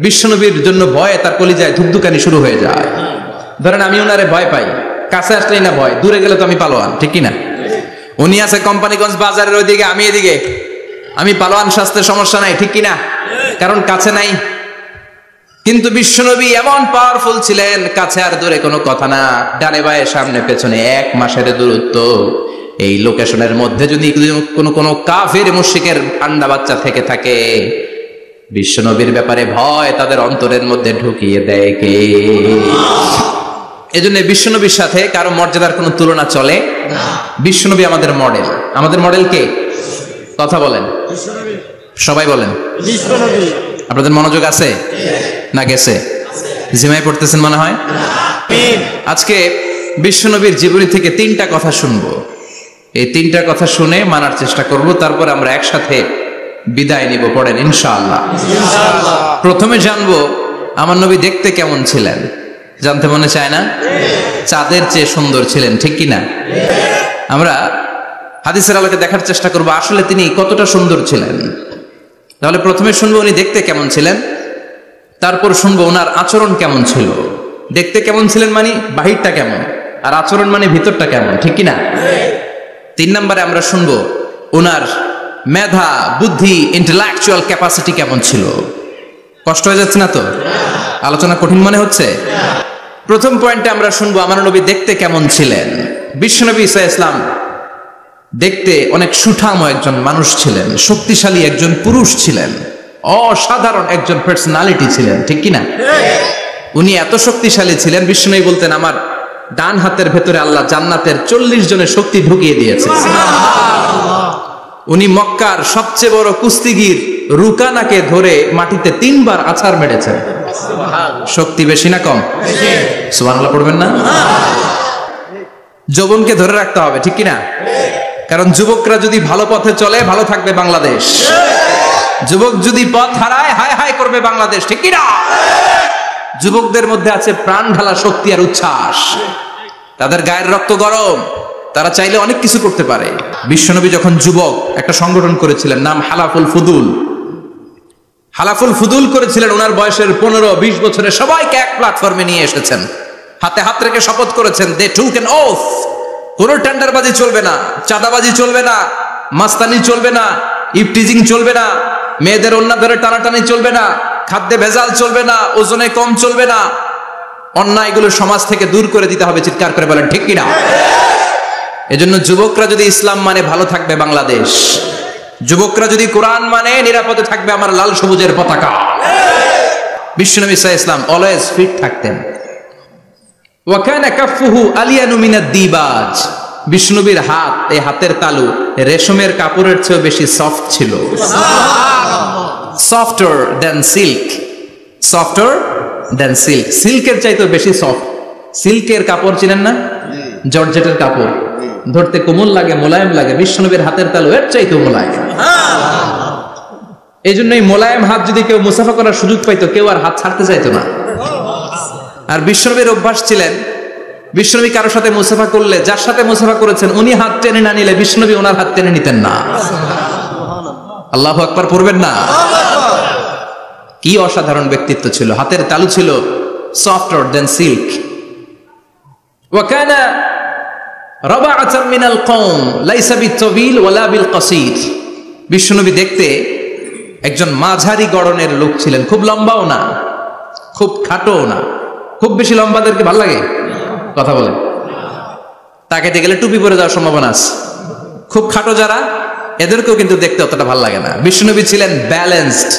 বিশ্বনবীর জন্য ভয়ে তার কলিজায় ধুকধুকানি শুরু হয়ে যায়। ধরেন আমি ওনারে ভয় পাই, কাছে আসলেই না ভয়, দূরে গেলে তো আমি পালোয়ান, ঠিক কি না? উনি আছে কোম্পানিগঞ্জ বাজারের ওইদিকে, আমি এদিকে, আমি পালোয়ান, স্বাস্থ্যের সমস্যা নাই, ঠিক কি না? কারণ কাছে নাই। কিন্তু বিশ্বনবী এমন পাওয়ারফুল ছিলেন, কাছে আর দূরে কোনো কথা না, ডানে বায়ে সামনে পেছনে 1 মাসের দূরত্ব। এই লোকেশনের মধ্যে যদি কোনো কাফির মুশরিকের ঠান্ডা বাচ্চা থেকে থাকে, বিশ্বনবীর ব্যাপারে ভয় তাদের অন্তরের মধ্যে ঢুকিয়ে দেয় কে? এজন্য বিশ্বনবীর সাথে কারো মর্যাদার কোনো তুলনা চলে না। বিশ্বনবী আমাদের মডেল। আমাদের মডেল কে? কথা বলেন, সবাই বলেন। বিশ্বনবী। আপনাদের মনোযোগ আছে না গেছে? জিমাই পড়তেছেন মনে হয়। আজকে বিশ্বনবীর জীবনী থেকে 3টা কথা শুনবো। এই 3টা কথা শুনে মানার চেষ্টা করব, তারপর আমরা একসাথে বিদায় নিব। পড়েন ইনশাআল্লাহ। প্রথমে জানবো আমার নবী দেখতে কেমন ছিলেন। জানতে মনে চায় না? চাঁদের চেয়ে সুন্দর ছিলেন, ঠিক কি না? আমরা হাদিসের আলোকে দেখার চেষ্টা করব আসলে তিনি কতটা সুন্দর ছিলেন। তাহলে প্রথমে শুনবো উনি দেখতে কেমন ছিলেন, তারপর শুনবো ওনার আচরণ কেমন ছিল। দেখতে কেমন ছিলেন মানে বাহিরটা কেমন, আর আচরণ মানে ভিতরটা কেমন, ঠিক কি না? 3 নম্বরে আমরা শুনবো ওনার মেধা, বুদ্ধি, ইন্টেলেকচুয়াল ক্যাপাসিটি কেমন ছিল। কষ্ট হয়ে যাচ্ছে না তো? আলোচনা কঠিন মনে হচ্ছে? প্রথম পয়েন্টে আমরা শুনবো আমার নবী দেখতে কেমন ছিলেন। বিশ্বনবী ঈসা ইসলাম দেখতে অনেক সুঠাম একজন মানুষ ছিলেন, শক্তিশালী একজন পুরুষ ছিলেন, অসাধারণ একজন পার্সোনালিটি ছিলেন, ঠিক কি না? উনি এত শক্তিশালী ছিলেন, বিশ্বনবী বলতেন আমার ডান হাতের ভেতরে আল্লাহ জান্নাতের 40 জনের শক্তি ঢুকিয়ে দিয়েছে। উনি মক্কার সবচেয়ে বড় কুস্তিগির রুকানাকে ধরে মাটিতে 3 বার আছাড় মেরেছেন। শক্তি বেশি না কম? সুবহানাল্লাহ পড়বেন না? যৌবনকে ধরে রাখতে হবে, ঠিক কিনা? কারণ যুবকরা যদি ভালো পথে চলে ভালো থাকবে বাংলাদেশ, যুবক যদি পথ হারায় হায় হায় করবে বাংলাদেশ, ঠিক কিনা? যুবকদের মধ্যে আছে প্রাণ ঢালা শক্তি আর উচ্ছ্বাস, তাদের গায়ের রক্ত গরম, তারা চাইলে অনেক কিছু করতে পারে। বিশ্বনবী যখন যুবক একটা সংগঠন করেছিলেন, নাম হালাফুল ফুদুল। হালাফুল ফুদুল করেছিলেন, ওনার বয়সের 15-20 বছরে সবাইকে এক প্ল্যাটফর্মে নিয়ে এসেছেন, হাতে হাত রেখে শপথ করেছেন, দে টুক অ্যান ওথ, কোন টেন্ডারবাজি চলবে না, চাঁদাবাজি চলবে না, মাস্তানি চলবে না, ইফটিজিং চলবে না, মেয়েদের ওন্না ধরে টানাটানি চলবে না, খাদ্যে ভেজাল চলবে না, ওজনে কম চলবে না, অন্যায়গুলো সমাজ থেকে দূর করে দিতে হবে। চিৎকার করে বলেন ঠিক কিনা? এজন্য যুবকরা যদি ইসলাম মানে ভালো থাকবে বাংলাদেশ, যুবকরা যদি কোরআন মানে নিরাপদে থাকবে আমার লাল সবুজের পতাকা। বিশ্বনবী ঈসা ইসলাম অলওয়েজ ফিট থাকতেন। ওয়া কানা কাফফুহু আলিয়ানু মিনাদ দিবাজ। বিষ্ণুবীর হাত, এই হাতের তালু রেশমের কাপড়ের চেয়ে বেশি সফট ছিল। Softer than silk, softer than silk, সিল্কের চাইতেও বেশি সফট। সিল্কের কাপড় চিনেন না? জর্জেটের কাপড় ধরতে কোমল লাগে, মোলায়েম লাগে। বিশ্বনবীর হাতের তালু এর চাইতেও মোলায়েম। এই জন্য এই মোলায়েম হাত যদি কেউ মুসাফা করার সুযোগ পাইতো, কেউ আর হাত ছাড়তে চাইতো না। আর বিশ্বনবীর অভ্যাস ছিলেন, বিশ্বনবী কারোর সাথে মুসাফা করলে, যার সাথে মুসাফা করেছেন উনি হাত টেনে না নিলে বিশ্বনবী ওনার হাত টেনে নিতেন না। আল্লাহু আকবার পড়বেন না? কি অসাধারণ ব্যক্তিত্ব ছিল, হাতের তালু ছিল সফটার দ্যান সিল্ক। ওয়া কানা রাবাআতাম মিনাল কওম লাইসা বিতাবিল ওয়ালা বিল কাসীর। বিশ্বনবী দেখতে একজন মাঝারি গড়নের লোক ছিলেন, খুব লম্বাও না খুব খাটোও না। খুব বেশি লম্বাদেরকে ভালো লাগে? কথা বলে তাকাইতে গেলে টুপি পরে যাওয়ার সম্ভাবনা আছে। খুব খাটো যারা, এদেরকেও কিন্তু দেখতে অতটা ভালো লাগে না। বিশ্বনবী ছিলেন ব্যালেন্সড,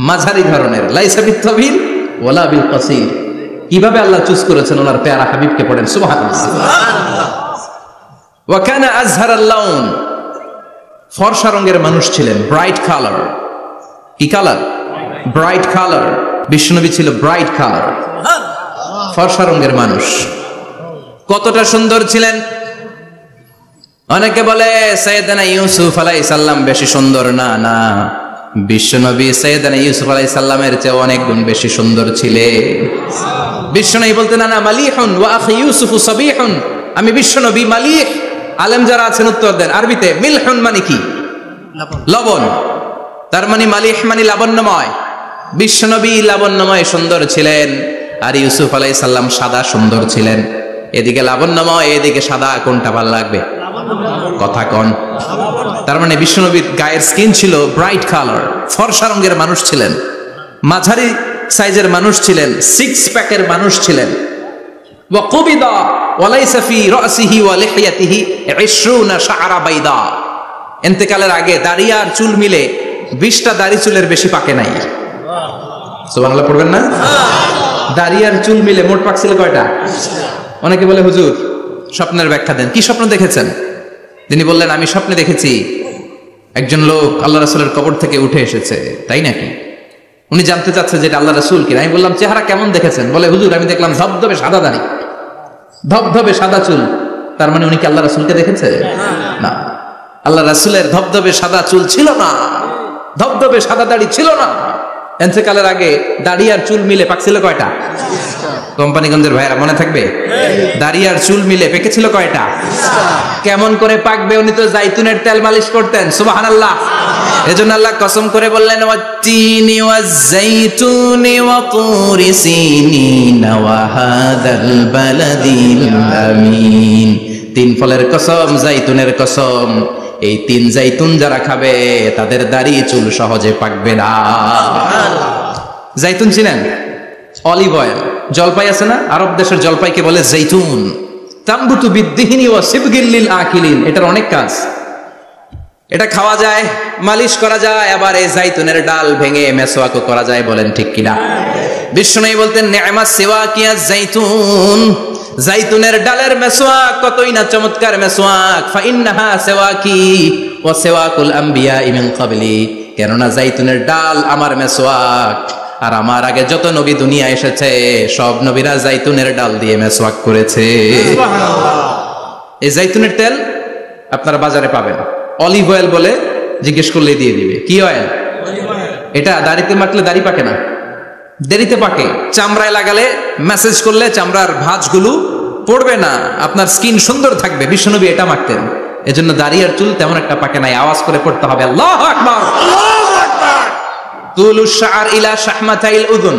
মাঝারি ধরনের। লাইসা বিতাবিল ওয়ালা বিল কাসীর। কিভাবে আল্লাহ চুজ করেছেন ওনার পেয়ারা হাবিবকে, পড়েন সুবহানাল্লাহ। ওয়া কানা আযহারাল লাউন, ফর্সা রঙের মানুষ ছিলেন, ব্রাইট কালার। কি কালার? Bright colour. বিশ্বনবী ছিল ব্রাইট কালার, ফর্সা রঙের মানুষ। কতটা সুন্দর ছিলেন! অনেকে বলে সাইয়েদনা ইউসুফ আলাইহিস সালাম বেশি সুন্দর। না না, বিশ্বনবী সাইয়েদনা ইউসুফ আলাইহিস সালামের চেয়ে অনেক গুণ বেশি সুন্দর ছিলেন। বিশ্বনবী বলতেন আনা মালিহুন ওয়া আখি ইউসুফু সাবিহুন, আমি বিশ্বনবী মালিহ। আলেম যারা আছেন উত্তর দেন আরবিতে। মিলহুন মানে কি? লবণ। তার মানে মালিহ মানে লাবণ্যময়। বিশ্বনবী লাবণ্যময় সুন্দর ছিলেন, আর ইউসুফ আলাইহিস সালাম সাদা সুন্দর ছিলেন। এদিকে লাবণ্যময়, এদিকে সাদা, কোনটা ভালো লাগবে? কথা কন। তার মানে বিশ্বনবীর গায়ের স্কিন ছিল ব্রাইট কালার, ফর্সা রঙের মানুষ ছিলেন, মাঝারি সাইজের মানুষ ছিলেন, সিক্স প্যাকের মানুষ ছিলেন। ওয়া কুবিদা ওয়া লাইসা ফি রাসিহি ওয়া লিহিয়াতিহি 20 শাআরা বাইদা। ইন্তেকালের আগে দাড়ি আর চুল মিলে 20টা দাড়ি চুলের বেশি পাকে নাই। সুবহানাল্লাহ পড়বেন না? দাড়ি আর চুল মিলে মোট পাকছিল কয়টা? অনেকে বলে হুজুর স্বপ্নের ব্যাখ্যা দেন। কি স্বপ্ন দেখেছেন? তিনি বললেন আমি স্বপ্নে দেখেছি একজন লোক আল্লাহ রাসূলের কবর থেকে উঠে এসেছে। তাই নাকি? উনি জানতে চাচ্ছে যে এটা আল্লাহ রাসূল কিনা। আমি বললাম চেহারা কেমন দেখেছেন? বলে হুজুর আমি দেখলাম ধবধবে সাদা দাড়ি, ধবধবে সাদা চুল। তার মানে উনি কি আল্লাহ রাসূলকে দেখেছে? না, আল্লাহ রাসূলের ধবধবে সাদা চুল ছিল না, ধবধবে সাদা দাড়ি ছিল না। ইন্তেকালের আগে দাড়ি আর চুল মিলে পাকছিল কয়টা? কোম্পানিগঞ্জের ভাইরা মনে থাকবে? দাড়ি আর চুল মিলে পেকেছিল কয়টা? কেমন করে পাকবে? উনি তো জাইতুনের তেল মালিশ করতেন। সুবহানাল্লাহ। এজন্য আল্লাহ কসম করে বললেন ওয়াত্তিনি ওয়াজ-জাইতুনি ওয়া তুরি সিনিন ওয়া হাদাল বালাদিল আমিন। তিন ফলের কসম, জাইতুনের কসম। এই তিন জাইতুন যারা খাবে তাদের দাড়ি চুল সহজে পাকবে না। জাইতুন চিনেন? Olive oil. জলপাই আছে না? আরব দেশের জলপাইকে বলে জাইতুন। তামবুতু বিদ্দিহিনি ওয়া সিবগিল লিল আকিলিন। এটার অনেক কাজ। এটা খাওয়া যায়, মালিশ করা যায়, আবার এই জাইতুনের ডাল ভেঙে মেসওয়াকও করা যায়। বলেন ঠিক কিনা? বিশ্বনবী বলতেন নি'মাস সিওয়াকিয়া জাইতুন, জাইতুনের ডালের মেসওয়াক কতই না চমৎকার মেসওয়াক। ফাইন্নাহা সিওয়াকি ওয়া সিওয়াকুল আমবিয়া মিন ক্বাবলি। কেননা জাইতুনের ডাল আমার মেসওয়াক, আর আমার আগে যত নবী দুনিয়া এসেছে সব নবীরা জাইতুনের ডাল দিয়ে মেসওয়াক করেছে। এই জাইতুনের তেল আপনারা বাজারে পাবেন। অলিভ অয়েল বলে জিজ্ঞেস করলে দিয়ে দিবে। কি অয়েল? এটা দাড়িতে মাখলে দাড়ি পাকে না, দেরিতে পাকে। চামড়ায় লাগালে ম্যাসেজ করলে চামড়ার ভাঁজগুলো পড়বে না, আপনার স্কিন সুন্দর থাকবে। বিশ্বনবী এটা মাখতেন। এজন্য দাড়ি আর চুল তেমন একটা পাকে নাই। আওয়াজ করে পড়তে হবে আল্লাহু আকবার, আল্লাহু আকবার। তুলুশ শাআর ইলা শাহমাতাইল উযুন।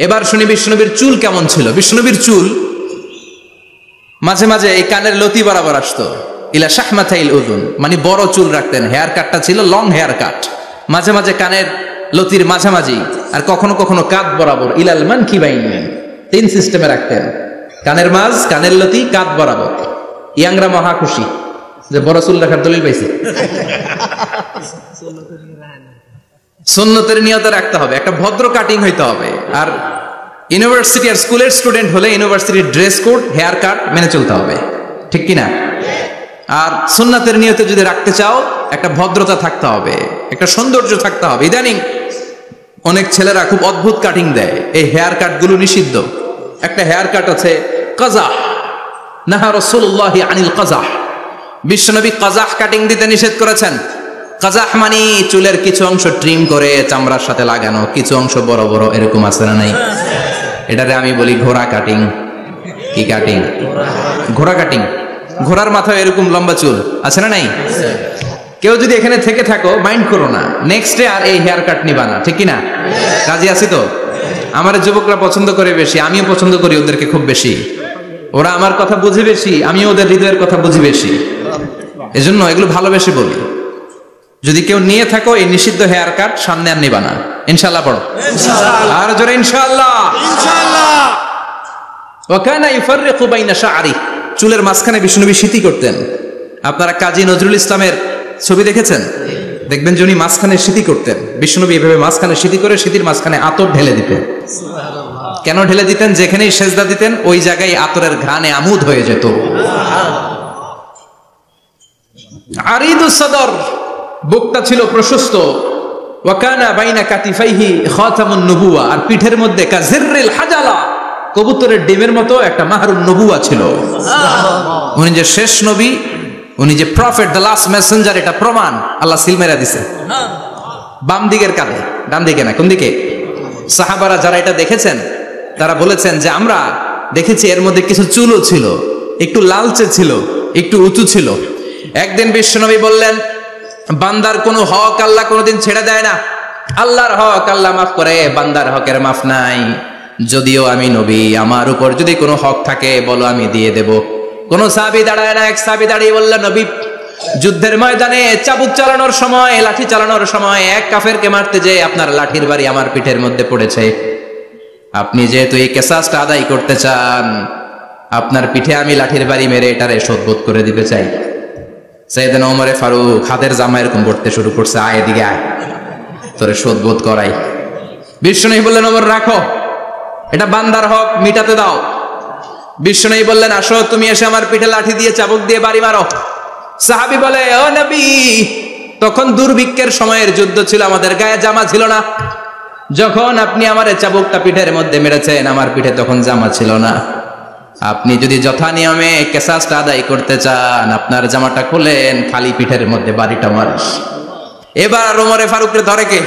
এবার শুনি বিশ্বনবীর চুল কেমন ছিল। বিশ্বনবীর চুল মাঝে মাঝে এই কানের লতি বরাবর আসতো। ইলা শাহমাতাইল উযুন মানে বড় চুল রাখতেন। হেয়ার কাটটা ছিল লং হেয়ার কাট, মাঝে মাঝে কানের লতির মাঝামাঝি, আর কখনো কখনো কাঁধ বরাবর। ইলাল মানকিবাইন, তিন সিস্টেমে রাখতেন। কানের মাঝ, কানের লতি, কাঁধ বরাবর। ইয়াংরা মহা খুশি যে বড় চুল রাখার দলিল পাইছে। সুন্নতের নিয়তে রাখতে হবে, একটা ভদ্র কাটিং হইতে হবে। আর ইউনিভার্সিটি আর স্কুলের স্টুডেন্ট হলে ইউনিভার্সিটির ড্রেস কোড, হেয়ার কাট মেনে চলতে হবে, ঠিক কিনা? আর সুন্নাতের নিয়তে যদি রাখতে চাও একটা ভদ্রতা থাকতে হবে, একটা সৌন্দর্য থাকতে হবে। ইদানিং অনেক ছেলেরা খুব অদ্ভুত কাটিং দেয়। এই হেয়ার কাট গুলো নিষিদ্ধ। একটা হেয়ার কাট আছে কাজাহ, নাহা রাসূলুল্লাহি আনিল কাজাহ। বিশ্বনবী কাজাহ কাটিং দিতে নিষেধ করেছেন। কাজাহ মানে চুলের কিছু অংশ ট্রিম করে চামড়ার সাথে লাগানো, কিছু অংশ বড় বড়, এরকম আছে না নাই? এটারে আমি বলি ঘোড়া কাটিং। কি কাটিং? ঘোড়া কাটিং। ঘোড়ার মাথায় এরকম লম্বা চুল আছে না নাই? কেউ যদি এখানে থেকে থাকো মাইন্ড করো না, নেক্সট ডে আর এই হেয়ার কাট নিবা না, ঠিক কিনা? কাজে আছি তো? আমার যুবকরা পছন্দ করে বেশি, আমিও পছন্দ করি ওদেরকে খুব বেশি। ওরা আমার কথা বুঝে বেশি, আমিও ওদের হৃদয়ের কথা বুঝি বেশি। এজন্য এগুলো ভালোবেসে বলি। যদি কেউ নিয়ে থাকো এই নিষিদ্ধ হেয়ার কাট, সামনে আর নিবা না। ইনশাআল্লাহ পড়ো। আর জোরে ইনশাআল্লাহ। ইনশাআল্লাহ। ওয়া কানা ইফাররিকু বাইনা শা'রি। চুলের মাঝখানে বিশ্বনবী সিঁথি করতেন। আপনারা কাজী নজরুল ইসলামের ছবি দেখেছেন? দেখবেন যে উনি মাঝখানে সিঁথি করতেন। বিশ্বনবী এভাবে মাঝখানে সিঁথি করে সিঁথির মাঝখানে আতর ঢেলে দিতেন। কেন ঢেলে দিতেন? যেখানেই সেজদা দিতেন ওই জায়গায় আতরের ঘ্রাণে আমোদ হয়ে যেত। আরিদুস সদর, বুকটা ছিল প্রশস্ত, ওয়া কানা বাইনা কাতিফাইহি খাতামুন নবুওয়া, আর পিঠের মধ্যে কাজিররিল হাজালা, কবুতরের ডিমের মতো একটা মাহরুন নবুওয়া ছিল। উনি যে শেষ নবী, উনি যে প্রফেট, দ্য লাস্ট মেসেঞ্জার, এটা প্রমাণ আল্লাহ সিল মেরা দিছে। বাম দিকের কাঁধে, ডান দিকে না, কোন দিকে? সাহাবারা যারা এটা দেখেছেন তারা বলেছেন যে আমরা দেখেছি এর মধ্যে কিছু চুলও ছিল, একটু লালচে ছিল, একটু উঁচু ছিল। একদিন বিশ্বনবী বললেন, বান্দার কোনো হক আল্লাহ কোনোদিন ছেড়ে দেয় না। আল্লাহর হক আল্লাহ মাফ করে, বান্দার হকের মাফ নাই। যদিও আমি নবী, আমার উপর যদি কোনো হক থাকে বলো, আমি দিয়ে দেব। কোন সাহাবী দাঁড়ায় না। এক সাহাবী দাঁড়িয়ে বলল, নবী, যুদ্ধের ময়দানে চাবুক চালানোর সময়, লাঠি চালানোর সময় এক কাফেরকে মারতে যে আপনার লাঠির বাড়ি আমার পিঠের মধ্যে পড়েছে। আপনি যেহেতু এই কেসাসটা আদায় করতে চান, আপনার পিঠে আমি লাঠির বাড়ি মেরে এটারে শোধবোধ করে দিতে চাই। সাইয়েদনা ওমরে ফারুক হাতের জামা এরকম পড়তে শুরু করছে, আয় এদিকে আয়, তোরে শোধবোধ করাই। বিশ্বনবী বললেন, ওমর রাখো, এটা বান্দার হক, মিটাতে দাও। বিশ্বনবী বললেন, আসো, তুমি এসে আমার পিঠে লাঠি দিয়ে চাবুক দিয়ে বাড়ি মারো। সাহাবী বলে, ও নবী, তখন দুর্ভিক্ষের সময়ের যুদ্ধ ছিল, আমাদের গায়ে জামা ছিল না। যখন আপনি আমার চাবুকটা পিঠের মধ্যে মেরেছেন, আমার পিঠে তখন জামা ছিল না। আপনি যদি যথা নিয়মে কেসাসটা আদায় করতে চান, আপনার জামাটা খুলেন, খালি পিঠের মধ্যে বাড়িটা মারিস। এবার ওমরে ফারুককে ধরে কে?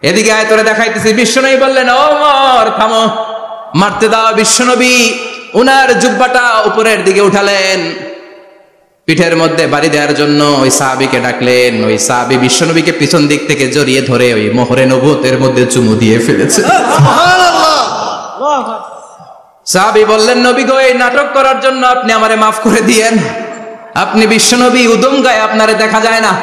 এদিকে আয়, তোরে দেখাইতেছি। বিশ্বনবী বললেন, ওমর থামো, মারতে দাও। বিশ্বনবী উনার জুব্বাটা উপরের দিকে উঠালেন, পিঠের মধ্যে বাড়ি দেওয়ার জন্য ওই সাহাবীকে ডাকলেন। ওই সাহাবী বিশ্বনবীকে পিছন দিক থেকে জড়িয়ে ধরে ওই মোহরে নবুয়তের মধ্যে চুমু দিয়ে ফেলেছে। সাহাবী বললেন, নবী গো, এই নাটক করার জন্য আপনি আমারে মাফ করে দিয়েন। আপনি বিশ্বনবী, উদম গায়ে আপনারে দেখা যায় না,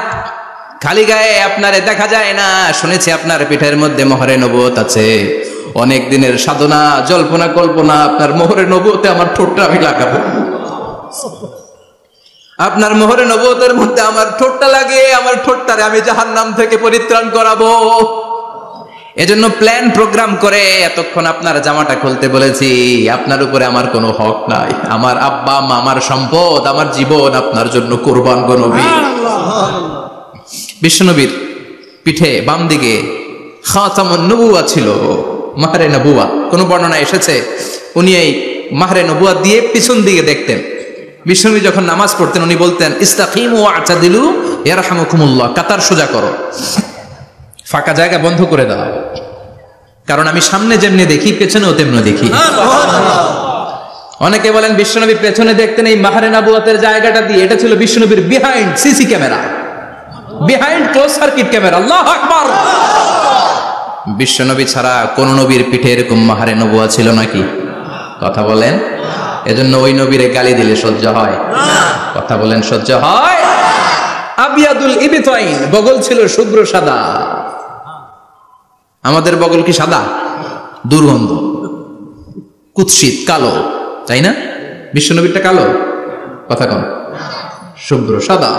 খালি গায়ে আপনারে দেখা যায় না। শুনেছি আপনার পিঠের মধ্যে মোহরে নবুয়ত আছে। অনেক দিনের সাধনা, জল্পনা কল্পনা, আপনার মোহরে নবুয়তে আমার ঠোঁটটা আমি লাগাবো। আপনার মোহরে নবুয়তের মধ্যে আমার ঠোঁটটা লাগে, আমার ঠোঁটটারে আমি জাহান্নাম থেকে পরিত্রাণ করাবো। এজন্য প্ল্যান প্রোগ্রাম করে এতক্ষণ আপনার জামাটা খুলতে বলেছি। আপনার উপরে আমার কোনো হক নাই। আমার আব্বা মা, আমার সম্পদ, আমার জীবন আপনার জন্য কুরবান গো নবী। বিশ্বনবীর পিঠে বাম দিকে খাতামুন নবুওয়া ছিল, মাহরে নবুওয়া। কোন বর্ণনা এসেছে উনি এই মাহরে নবুওয়া দিয়ে পিছন দিকে দেখতেন। বিশ্বনবী যখন নামাজ পড়তেন উনি বলতেন, ইস্তাকিমু ওয়া'তাদিলু ইয়ারহামুকুমুল্লাহ, কাতার সোজা করো, ফাঁকা জায়গা বন্ধ করে দাও, কারণ আমি সামনে যেমনি দেখি পেছনেও তেমনি দেখি। অনেকে বলেন বিশ্বনবী পেছনে দেখতেন এই মাহরে নবুওয়াতের জায়গাটা দিয়ে। এটা ছিল বিশ্বনবীর behind CC camera, behind close circuit camera. আল্লাহু আকবার। বিশ্বনবী ছাড়া কোন নবীর পিঠে এরকম মাহরে নবুওয়া ছিল নাকি? কথা বলেন। এজন্য ওই নবীরে গালি দিলে সহ্য হয়? কথা বলেন, সহ্য হয়? আবিয়াদুল ইবতাইন, বগল ছিল শুভ্র সাদা। আমাদের বগল কি সাদা? দুর্গন্ধ, কুৎসিত, কালো, তাই না? বিশ্বনবীরটা কালো? কথা কন, শুভ্র সাদা।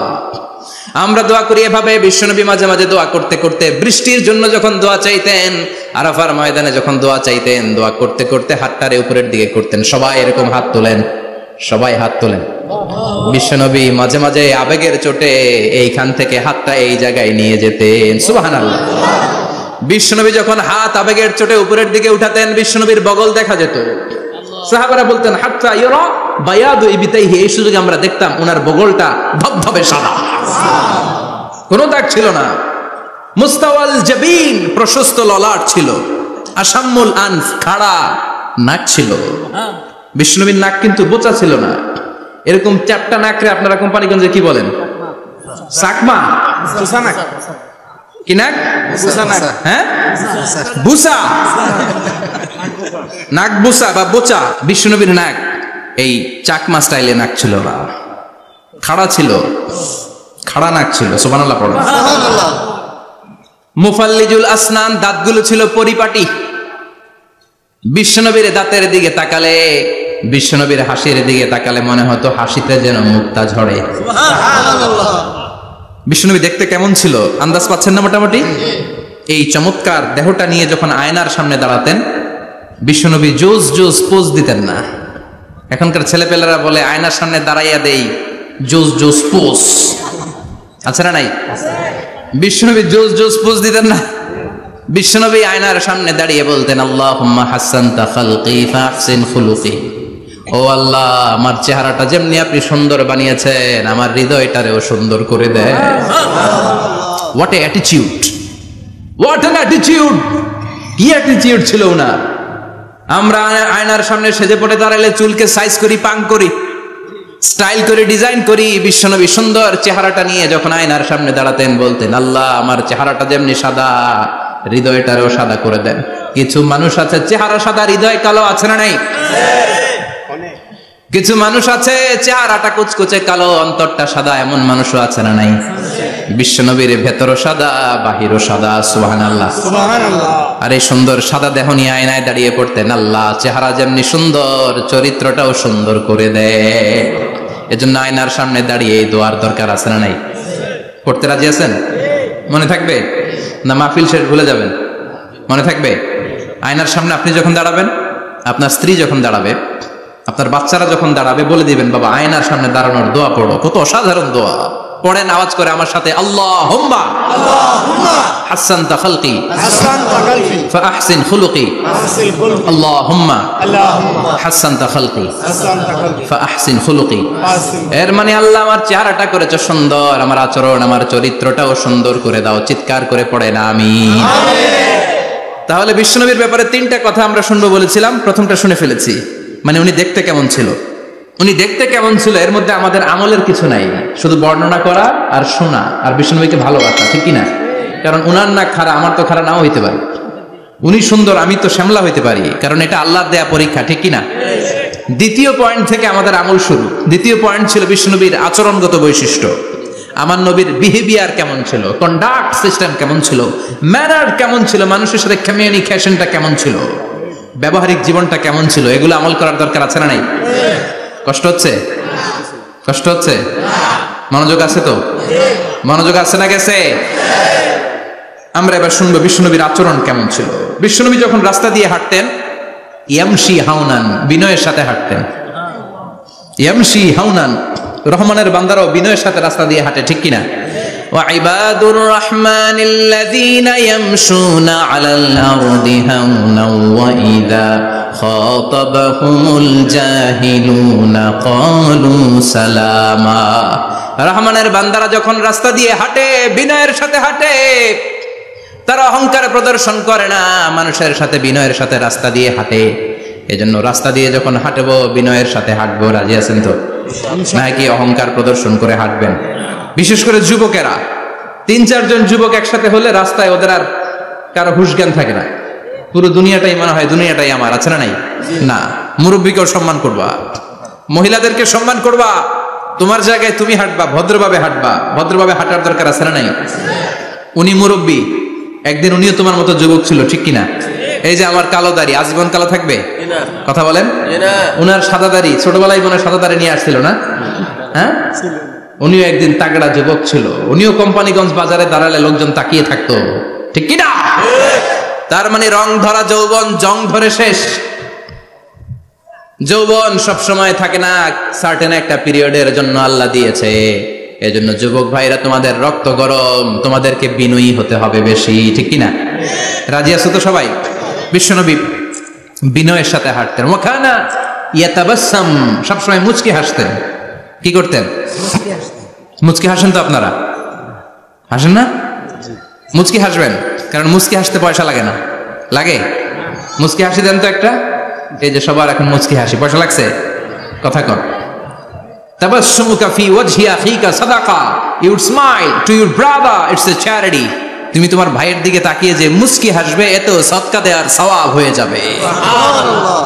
আমরা দোয়া করি এভাবে। বিশ্বনবী মাঝে মাঝে দোয়া করতে করতে, বৃষ্টির জন্য যখন দোয়া চাইতেন, আরাফার ময়দানে যখন দোয়া চাইতেন, দোয়া করতে করতে হাতটারে উপরের দিকে করতেন। সবাই এরকম হাত তোলেন, সবাই হাত তোলেন। বিশ্বনবী মাঝে মাঝে আবেগের চোটে এইখান থেকে হাতটা এই জায়গায় নিয়ে যেতেন। সুবহানাল্লাহ। বিশ্বনবী যখন হাত আবেগের চোটে উপরের দিকে উঠাতেন, বিশ্বনবীর বগল দেখা যেত। সাহাবারা বলতেন, হাত্তা ইরা বায়াদু ইবতাইহি, এই সুযোগে আমরা দেখতাম ওনার বগলটা ধবধবে সাদা, কোনো দাগ ছিল না। মুস্তাওয়াল জাবিন, প্রশস্ত ললাট ছিল। আসাম্মুল আনফ, খাড়া নাক ছিল। বিশ্বনবীর নাক কিন্তু বোচা ছিল না। এরকম চারটা নাকরে আপনারা কোম্পানিগঞ্জে কি বলেন? চাকমা, কি নাক? হ্যাঁ, বুসা, নাক বুসা বা বোচা। বিশ্বনবীর নাক এই চাকমা স্টাইলে নাক ছিল না, খাড়া ছিল, খাড়া নাক ছিল। সুবহানাল্লাহ পড়ো। মুফাল্লিজুল আসনান, দাঁতগুলো ছিল পরিপাটি। বিশ্বনবীর দাঁতের দিকে তাকালে, বিশ্বনবীর হাসির দিকে তাকালে মনে হতো হাসিতে যেন মুক্তা ঝরে। বিশ্বনবী দেখতে কেমন ছিল আন্দাজ পাচ্ছেন না মোটামুটি? এই চমৎকার দেহটা নিয়ে যখন আয়নার সামনে দাঁড়াতেন, বিশ্বনবী জোস জোস পোজ দিতেন না। এখনকার ছেলেপেলেরা বলে আয়নার সামনে দাঁড়াইয়া দেই জোস জোস পোজ। আছে না নাই? বিশ্বনবী জোস জোস পোজ দিতেন না? বিশ্বনবী আয়নার সামনে দাঁড়িয়ে বলতেন, আল্লাহুম্মা হাসানতা খালকি ফাহসিন খুলুকি। ও আল্লাহ, আমার চেহারাটা যেমনি আপনি সুন্দর বানিয়েছেন, আমার হৃদয়টারেও সুন্দর করে দেন। What a attitude, what an attitude! কি অ্যাটিটিউড ছিল ওনার! আমরা আয়নার সামনে সেজে পড়ে দাঁড়ালে চুলকে সাইজ করি, পাং করি, স্টাইল করে ডিজাইন করি। বিশ্বনবী সুন্দর চেহারাটা নিয়ে যখন আয়নার সামনে দাঁড়াতেন বলতেন, আল্লাহ আমার চেহারাটা যেমনি সাদা, হৃদয়টারও সাদা করে দেন। কিছু মানুষ আছে চেহারা সাদা, হৃদয় কালো, আছে না নাই? কিছু মানুষ আছে চেহারাটা কুচকুচে কালো, অন্তরটা সাদা, এমন মানুষও আছে না নাই? বিশ্বনবীর ভেতরও সাদা, বাহিরও সাদা। সুবহানাল্লাহ, সুবহানাল্লাহ। আর এই সুন্দর সাদা দেহ নিয়ে আয়নায় দাঁড়িয়ে পড়তেন, আল্লাহ চেহারা যেমনি সুন্দর, চরিত্রটাও সুন্দর করে দেয়। এজন্য আয়নার সামনে দাঁড়িয়ে এই দোয়ার দরকার আছে না নাই? পড়তে রাজি আছেন? মনে থাকবে না মাহফিল শেষ ভুলে যাবেন? মনে থাকবে? আয়নার সামনে আপনি যখন দাঁড়াবেন, আপনার স্ত্রী যখন দাঁড়াবে, আপনার বাচ্চারা যখন দাঁড়াবে, বলে দিবেন, বাবা আয়নার সামনে দাঁড়ানোর দোয়া পড়ো। কত অসাধারণ দোয়া! পড়েন আওয়াজ করে আমার সাথে, আল্লাহুম্মা হাসানতা খালকি ফাহসিন খুলুকি। আল্লাহুম্মা হাসানতা খালকি ফাহসিন খুলুকি। এর মানে আল্লাহ আমার চেহারাটা করেছো সুন্দর, আমার আচরণ, আমার চরিত্রটাও সুন্দর করে দাও। চিৎকার করে পড়েন আমিন। তাহলে বিশ্বনবীর ব্যাপারে তিনটা কথা আমরা শুনবো বলেছিলাম, প্রথমটা শুনে ফেলেছি। মানে উনি দেখতে কেমন ছিল, উনি দেখতে কেমন ছিল, এর মধ্যে আমাদের আমলের কিছু নাই, শুধু বর্ণনা করা আর শোনা আর বিশ্বনবীকে ভালোবাসা, ঠিক কিনা? কারণ উনার না খাড়া, আমার তো খাড়া নাও হইতে পারে। উনি সুন্দর, আমি তো শ্যামলা হইতে পারি, কারণ এটা আল্লাহর দেয়া পরীক্ষা, ঠিক কিনা? দ্বিতীয় পয়েন্ট থেকে আমাদের আমল শুরু। দ্বিতীয় পয়েন্ট ছিল বিশ্বনবীর আচরণগত বৈশিষ্ট্য। আমার নবীর বিহেভিয়ার কেমন ছিল, কন্ডাক্ট সিস্টেম কেমন ছিল, ম্যানার কেমন ছিল, মানুষের সাথে কমিউনিকেশনটা কেমন ছিল, ব্যবহারিক জীবনটা কেমন ছিল, এগুলো আমল করার দরকার আছে না নাই? কষ্ট হচ্ছে? কষ্ট হচ্ছে? মনোযোগ আছে তো? মনোযোগ আছে না গেছে? আমরা এবার শুনবো বিশ্বনবীর আচরণ কেমন ছিল। বিশ্বনবী যখন রাস্তা দিয়ে হাঁটতেন, ইয়ামশি হাউনান, বিনয়ের সাথে হাঁটতেন। ইয়ামশি হাউনান, রহমানের বান্দারাও বিনয়ের সাথে রাস্তা দিয়ে হাঁটে, ঠিক কিনা? وعباد الرحمن الذين يمشون على الأرض هونا وإذا خاطبهم الجاهلون قالوا سلاما। রহমানের বান্দারা যখন রাস্তা দিয়ে হাঁটে, বিনয়ের সাথে হাঁটে, তারা অহংকার প্রদর্শন করে না, মানুষের সাথে বিনয়ের সাথে রাস্তা দিয়ে হাঁটে। এজন্য রাস্তা দিয়ে যখন হাঁটবো, বিনয়ের সাথে হাঁটবো। রাজি আছেন তো? নাকি অহংকার প্রদর্শন করে হাঁটবেন? বিশেষ করে যুবকেরা, 3-4 জন যুবক একসাথে হলে রাস্তায় ওদের আর কারো হুঁশ জ্ঞান থাকে না, পুরো দুনিয়াটাই মনে হয় দুনিয়াটাই আমার, আছে না নাই? না, মুরব্বীকেও সম্মান করবা, মহিলাদেরকে সম্মান করবা, তোমার জায়গায় তুমি হাঁটবা, ভদ্রভাবে হাঁটবা। ভদ্রভাবে হাঁটার দরকার আছে না নাই? উনি মুরব্বী, একদিন উনিও তোমার মতো যুবক ছিল, ঠিক কিনা? এই যে আমার কালো দাড়ি, আজীবন কালো থাকবে? কথা বলেন। উনার সাদা দাড়ি, ছোটবেলায় মনে সাদা দাড়ি নিয়ে আসছিল না? হ্যাঁ, উনিও একদিন তাগড়া যুবক ছিল, উনিও কোম্পানিগঞ্জ বাজারে দাঁড়ালে লোকজন তাকিয়ে থাকতো, ঠিক কিনা? তার মানে রং ধরা যৌবন জং ধরে শেষ। যৌবন সব সময় থাকে না, সার্টেন একটা পিরিয়ডের জন্য আল্লাহ দিয়েছে। এজন্য যুবক ভাইরা, তোমাদের রক্ত গরম, তোমাদেরকে বিনয়ী হতে হবে বেশি, ঠিক কিনা? রাজি আছো তো সবাই? বিশ্বনবী বিনয়ের সাথে হাঁটতেন। ওয়াকানা ইয়াতাবাসসাম, সবসময় মুচকি হাসতেন। কি করতেন? মুচকি হাসেন তো আপনারা? হাসেন না? মুচকি হাসবেন, কারণ মুচকি হাসতে পয়সা লাগে না। লাগে? মুচকি হাসি দেন তো একটা। এই যে সবার এখন মুচকি হাসি, পয়সা লাগছে? কথা কর। তাবাসসুমুকা ফি ওয়াজহি আখিকা সাদাকা, you would smile to your brother, it's a charity. তুমি তোমার ভাইয়ের দিকে তাকিয়ে যে মুচকি হাসবে, এতেও সদকা দেওয়ার সওয়াব হয়ে যাবে। সুবহানাল্লাহ।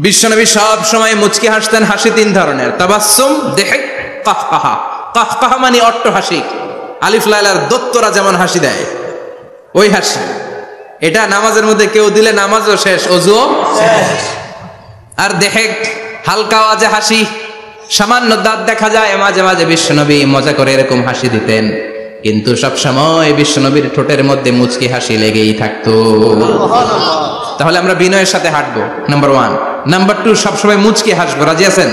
বিশ্বনবী সব সময় মুচকি হাসতেন। হাসি 3 ধরনের, তাবাসসুম, দিহক, কাহকাহা। কাহকাহা মানে অট্ট হাসি, আলিফ লাইলার দত্তরা যেমন হাসি দেয়, ওই হাসি। এটা নামাজের মধ্যে কেউ দিলে নামাজও শেষ, ওযুও শেষ। আর দিহক, হালকা আওয়াজে হাসি, সামান্য দাঁত দেখা যায় মাঝে মাঝে। বিশ্বনবী মজা করে এরকম হাসি দিতেন, কিন্তু সব সময় বিশ্বনবীর ঠোঁটের মধ্যে মুচকি হাসি লেগেই থাকতো। তাহলে আমরা বিনয়ের সাথে হাঁটবো, নাম্বার 1। নাম্বার 2, সবসময় মুচকি হাসবো। রাজি আছেন?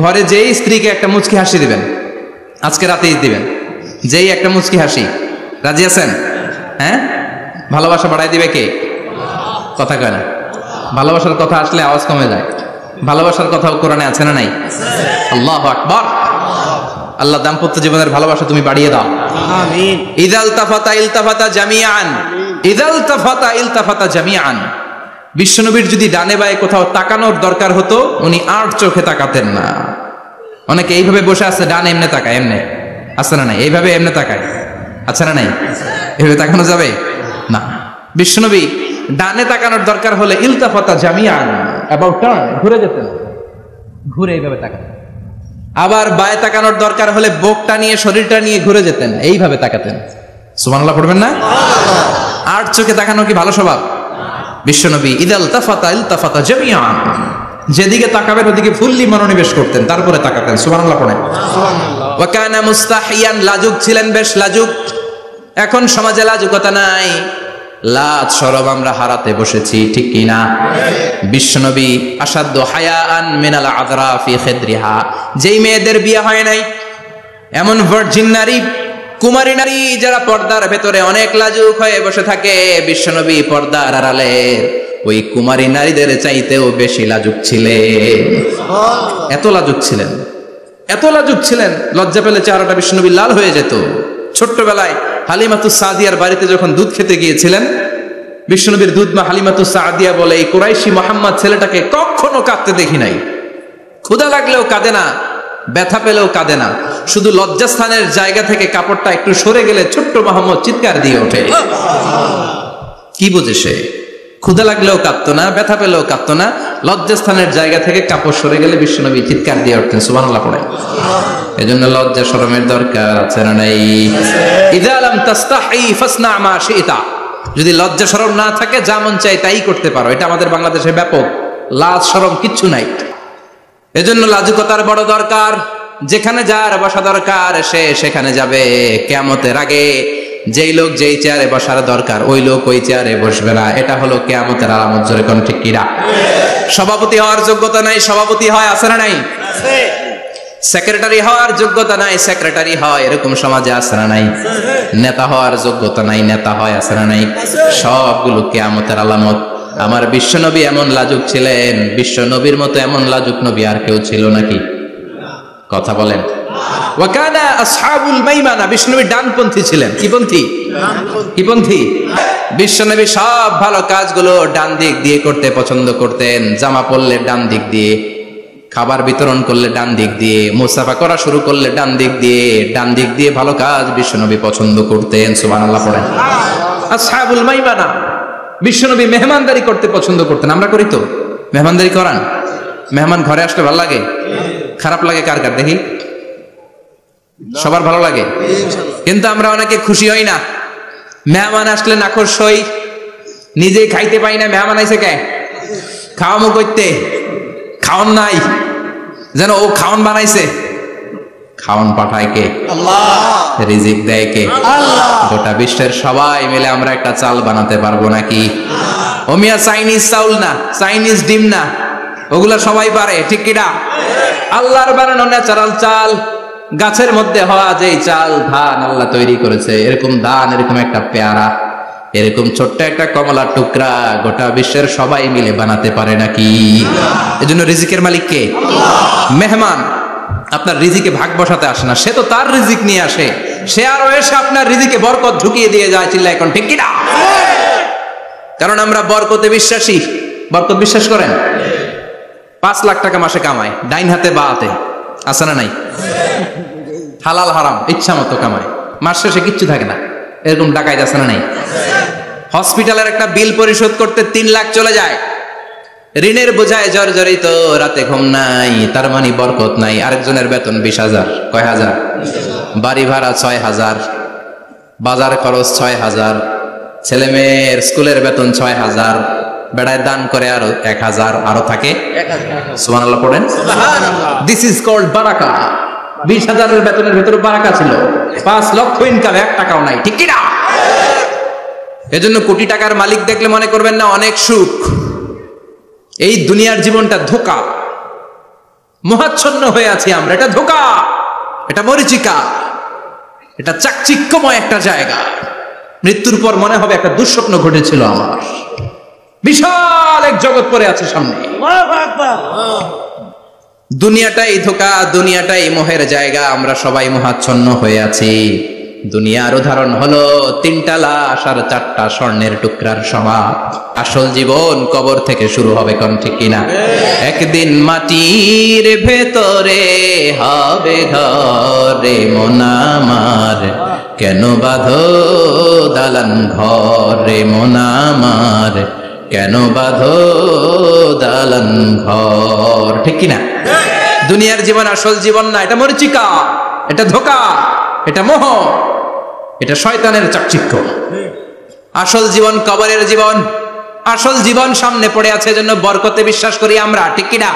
ঘরে যেই স্ত্রীকে একটা মুচকি হাসি দিবেন, আজকে রাতেই দিবেন, যেই একটা মুচকি হাসি, রাজি আছেন? হ্যাঁ, ভালোবাসা বাড়াই দিবে কে? কথা কয় না। ভালোবাসার কথা আসলে আওয়াজ কমে যায়। ভালোবাসার কথাও কোরআনে আছে না নাই? আল্লাহু আকবার। আল্লাহ দাম্পত্য জীবনের ভালোবাসা তুমি বাড়িয়ে দাও, আমিন। ইদাল তাফাতা ইলতাফাতা জামিআন, ইদাল তাফাতা ইলতাফাতা জামিআন। বিশ্বনবীর যদি ডানে বায়ে কোথাও তাকানোর দরকার হতো, উনি আর চোখে তাকাতেন না। অনেকে এইভাবে বসে আছে, ডান এমনে তাকায়, এমনে আছে না নাই? এইভাবে এমনে তাকায়, আছে না নাই? এইভাবে তাকানো যাবে না। বিশ্বনবী ডানে তাকানোর দরকার হলে ইলতাফাতা জামিআন, অ্যাবাউট টার্ন, ঘুরে যেতেন, ঘুরে এইভাবে তাকাতেন। আবার বায়ে তাকানোর দরকার হলে বুকটা নিয়ে, শরীরটা নিয়ে ঘুরে যেতেন, এইভাবে তাকাতেন। সুবহানাল্লাহ পড়বেন না? আর চোখে তাকানো কি ভালো স্বভাব? বিশ্বনবী ইদাল তাফাতা ইলতাফাতা জামিআন, যেদিকে তাকাবেন ওদিকে ফুললি মনোনিবেশ করতেন, তারপরে তাকাতেন। সুবহানাল্লাহ পড়েন। ওয়া কানা মুস্তাহিয়ান, লাজুক ছিলেন, বেশ লাজুক। এখন সমাজে লাজুকতা নাই, লাজ শরম আমরা হারাতে বসেছি, ঠিক কি না? বিশ্বনবী আসাদ্দু হায়াআন মিনাল আযরা ফি খিদরিহা, যেই মেয়েদের বিয়ে হয় নাই, এমন ভার্জিন নারী, কুমারী নারী যারা পর্দার ভেতরে অনেক লাজুক হয়ে বসে থাকে, বিশ্বনবী পর্দার আড়ালে ওই কুমারী নারীদের চাইতেও বেশি লাজুক ছিলেন। এত লাজুক ছিলেন, এত লাজুক ছিলেন, লজ্জা পেলে চেহারাটা বিশ্বনবী লাল হয়ে যেত। ছোট্টবেলায় হালিমাতুস সাদিয়ার বাড়িতে যখন দুধ খেতে গিয়েছিলেন, বিশ্বনবীর দুধ মা হালিমাতুস সাদিয়া বলে, এই কুরাইশি মুহাম্মদ ছেলেটাকে কখনো কাঁদতে দেখি নাই। ক্ষুধা লাগলেও কাঁদে না, ব্যথা পেলেও কাঁদে না, শুধু লজ্জাস্থানের জায়গা থেকে কাপড়টা একটু সরে গেলে ছোট্ট মোহাম্মদ চিৎকার দিয়ে ওঠে। কি বোঝে সে? ক্ষুধা লাগলেও কাঁদতো না, ব্যথা পেলেও কাঁদতো না, লজ্জাস্থানের জায়গা থেকে কাপড় সরে গেলে বিশ্বনবী চিৎকার দিয়ে উঠতেন। সুবহানাল্লাহ পড়ে। এজন্য লজ্জা শরমের দরকার আছে না নাই? ইযা লাম তাস্তাহি ফাসনা মা শিতা, যদি লজ্জা শরম না থাকে, যা মন চাই তাই করতে পারো। এটা আমাদের বাংলাদেশে ব্যাপক, লাজ শরম কিচ্ছু নাই। এজন্য লাজুকতার বড় দরকার। যেখানে যার বসা দরকার সে সেখানে যাবে। কিয়ামতের আগে যেই লোক যেই চেয়ারে বসার দরকার ওই লোক ওই চেয়ারে বসবে না। এটা হলো কিয়ামতের আলামত। জোরে কোন ঠিক কিনা? সভাপতি হওয়ার যোগ্যতা নাই, সভাপতি হয়, আছে না নাই? সেক্রেটারি হওয়ার যোগ্যতা নাই, সেক্রেটারি হয়, এরকম সমাজে আছে না নাই? নেতা হওয়ার যোগ্যতা নাই, নেতা হয়, আছে না নাই? সবগুলো কিয়ামতের আলামত। আমার বিশ্বনবী এমন লাজুক ছিলেন, বিশ্বনবীর মতো এমন লাজুক নবী আর কেউ ছিল নাকি? কথা বলেন। ওয়াকানা আসহাবুল মাইমানা, বিশ্বনবী ডানপন্থী ছিলেন। কি পন্থী? কি পন্থী? বিশ্বনবী সব ভালো কাজগুলো ডান দিক দিয়ে করতে পছন্দ করতেন। জামা পরলে ডান দিক দিয়ে, খাবার বিতরণ করলে ডান দিক দিয়ে, মুসাফা করা শুরু করলে ডান দিক দিয়ে, ডান দিক দিয়ে ভালো কাজ বিশ্বনবী পছন্দ করতেন। সুবহানাল্লাহ পড়েন। আসহাবুল মাইমানা, বিশ্বনবী মেহমানদারি করতে পছন্দ করতেন। আমরা করি তো? মেহমানদারি করান? মেহমান ঘরে আসলে ভালো লাগে? খারাপ লাগে কার কার দেখি? সবার ভালো লাগে, কিন্তু আমরা অনেকে খুশি হই না। মেহমান আসলে নাখোশ হই, নিজেই খাইতে পাই না। মেহমান আইছে কে? খাওয়ামো করতে, খাওয়ান নাই, যেন ও খাওয়ান বানাইছে। খাওয়ান পাঠায় কে? আল্লাহ। রিজিক দেয় কে? আল্লাহ। গোটা বিশ্বের সবাই মিলে আমরা একটা চাল বানাতে পারবো নাকি? ও মিয়া চাইনিজ চাউল না, চাইনিজ ডিম না, ওগুলা সবাই পারে, ঠিক কিনা? আল্লাহর বানানো ন্যাচারাল চাল, গাছের মধ্যে হওয়া যেই চাল, ধান আল্লাহ তৈরি করেছে, এরকম ধান, এরকম একটা পেয়ারা, এরকম ছোট্ট একটা কমলার টুকরা গোটা বিশ্বের সবাই মিলে বানাতে পারে নাকি? এজন্য রিজিকের মালিক কে? মেহমান আপনার রিজিকে ভাগ বসাতে আসে না, সে তো তার রিজিক নিয়ে আসে। সে আরো এসে আপনার রিজিকে বরকত ঢুকিয়ে দিয়ে যায়। চিল্লা এখন ঠিক কিনা? কারণ আমরা বরকতে বিশ্বাসী। বরকত বিশ্বাস করেন? 5 লাখ টাকা মাসে কামায়, ডাইন হাতে বা হাতে, আছে না নাই? হালাল হারাম ইচ্ছা মতো কামায়, মাস শেষে কিচ্ছু থাকে না, এরকম ডাকাইত আছে না নাই? হসপিটালের একটা বিল পরিশোধ করতে 3 লাখ চলে যায়, ঋণের বোঝায় জর্জরিত, রাতে ঘুম নাই, তার মানে বরকত নাই। আরেকজনের বেতন 20,000, কয় হাজার? বাড়ি ভাড়া 6,000, বাজার খরচ 6,000, ছেলে মেয়ের স্কুলের বেতন 6,000, বেড়ায় দান করে আরো 1,000, আরো থাকে। সুবহানাল্লাহ পড়েন। দিস ইজ কল্ড বারাকা। 20,000 বেতনের ভেতরে বারাকা ছিল। 5 লক্ষ ইনকাম, 1 টাকাও নাই, ঠিক কিনা? এজন্য কোটি টাকার মালিক দেখলে মনে করবেন না অনেক সুখ। এই দুনিয়ার জীবনটা ধোঁকা, মোহাচ্ছন্ন হয়ে আছি আমরা। এটা ধোঁকা, এটা মরিচিকা। এটা চাকচিক্যময় একটা জায়গা। মৃত্যুর পর মনে হবে একটা দুঃস্বপ্ন ঘটেছিল আমার। বিশাল এক জগৎ পড়ে আছে সামনে। দুনিয়াটাই ধোঁকা, দুনিয়াটাই মোহের জায়গা। আমরা সবাই মোহাচ্ছন্ন হয়ে আছি। দুনিয়ার উদাহরণ হলো 3টা লাশ আর 4টা স্বর্ণের টুকরার সমাজ। আসল জীবন কবর থেকে শুরু হবে, কোন ঠিক কিনা? একদিন মাটির ভেতরে হবে ঘরে মন আমার, কেন বাঁধো দালান ঘরে মন আমার, কেন বাঁধো দালান ঘর, ঠিক কিনা? দুনিয়ার জীবন আসল জীবন না, এটা মরিচিকা, এটা ধোঁকা, এটা মোহ, এটা শয়তানের চাকচিক্য। আসল জীবন কবরের জীবন। আসল জীবন সামনে পড়ে আছে, এজন্য বরকতে বিশ্বাস করি আমরা, ঠিক কিনা?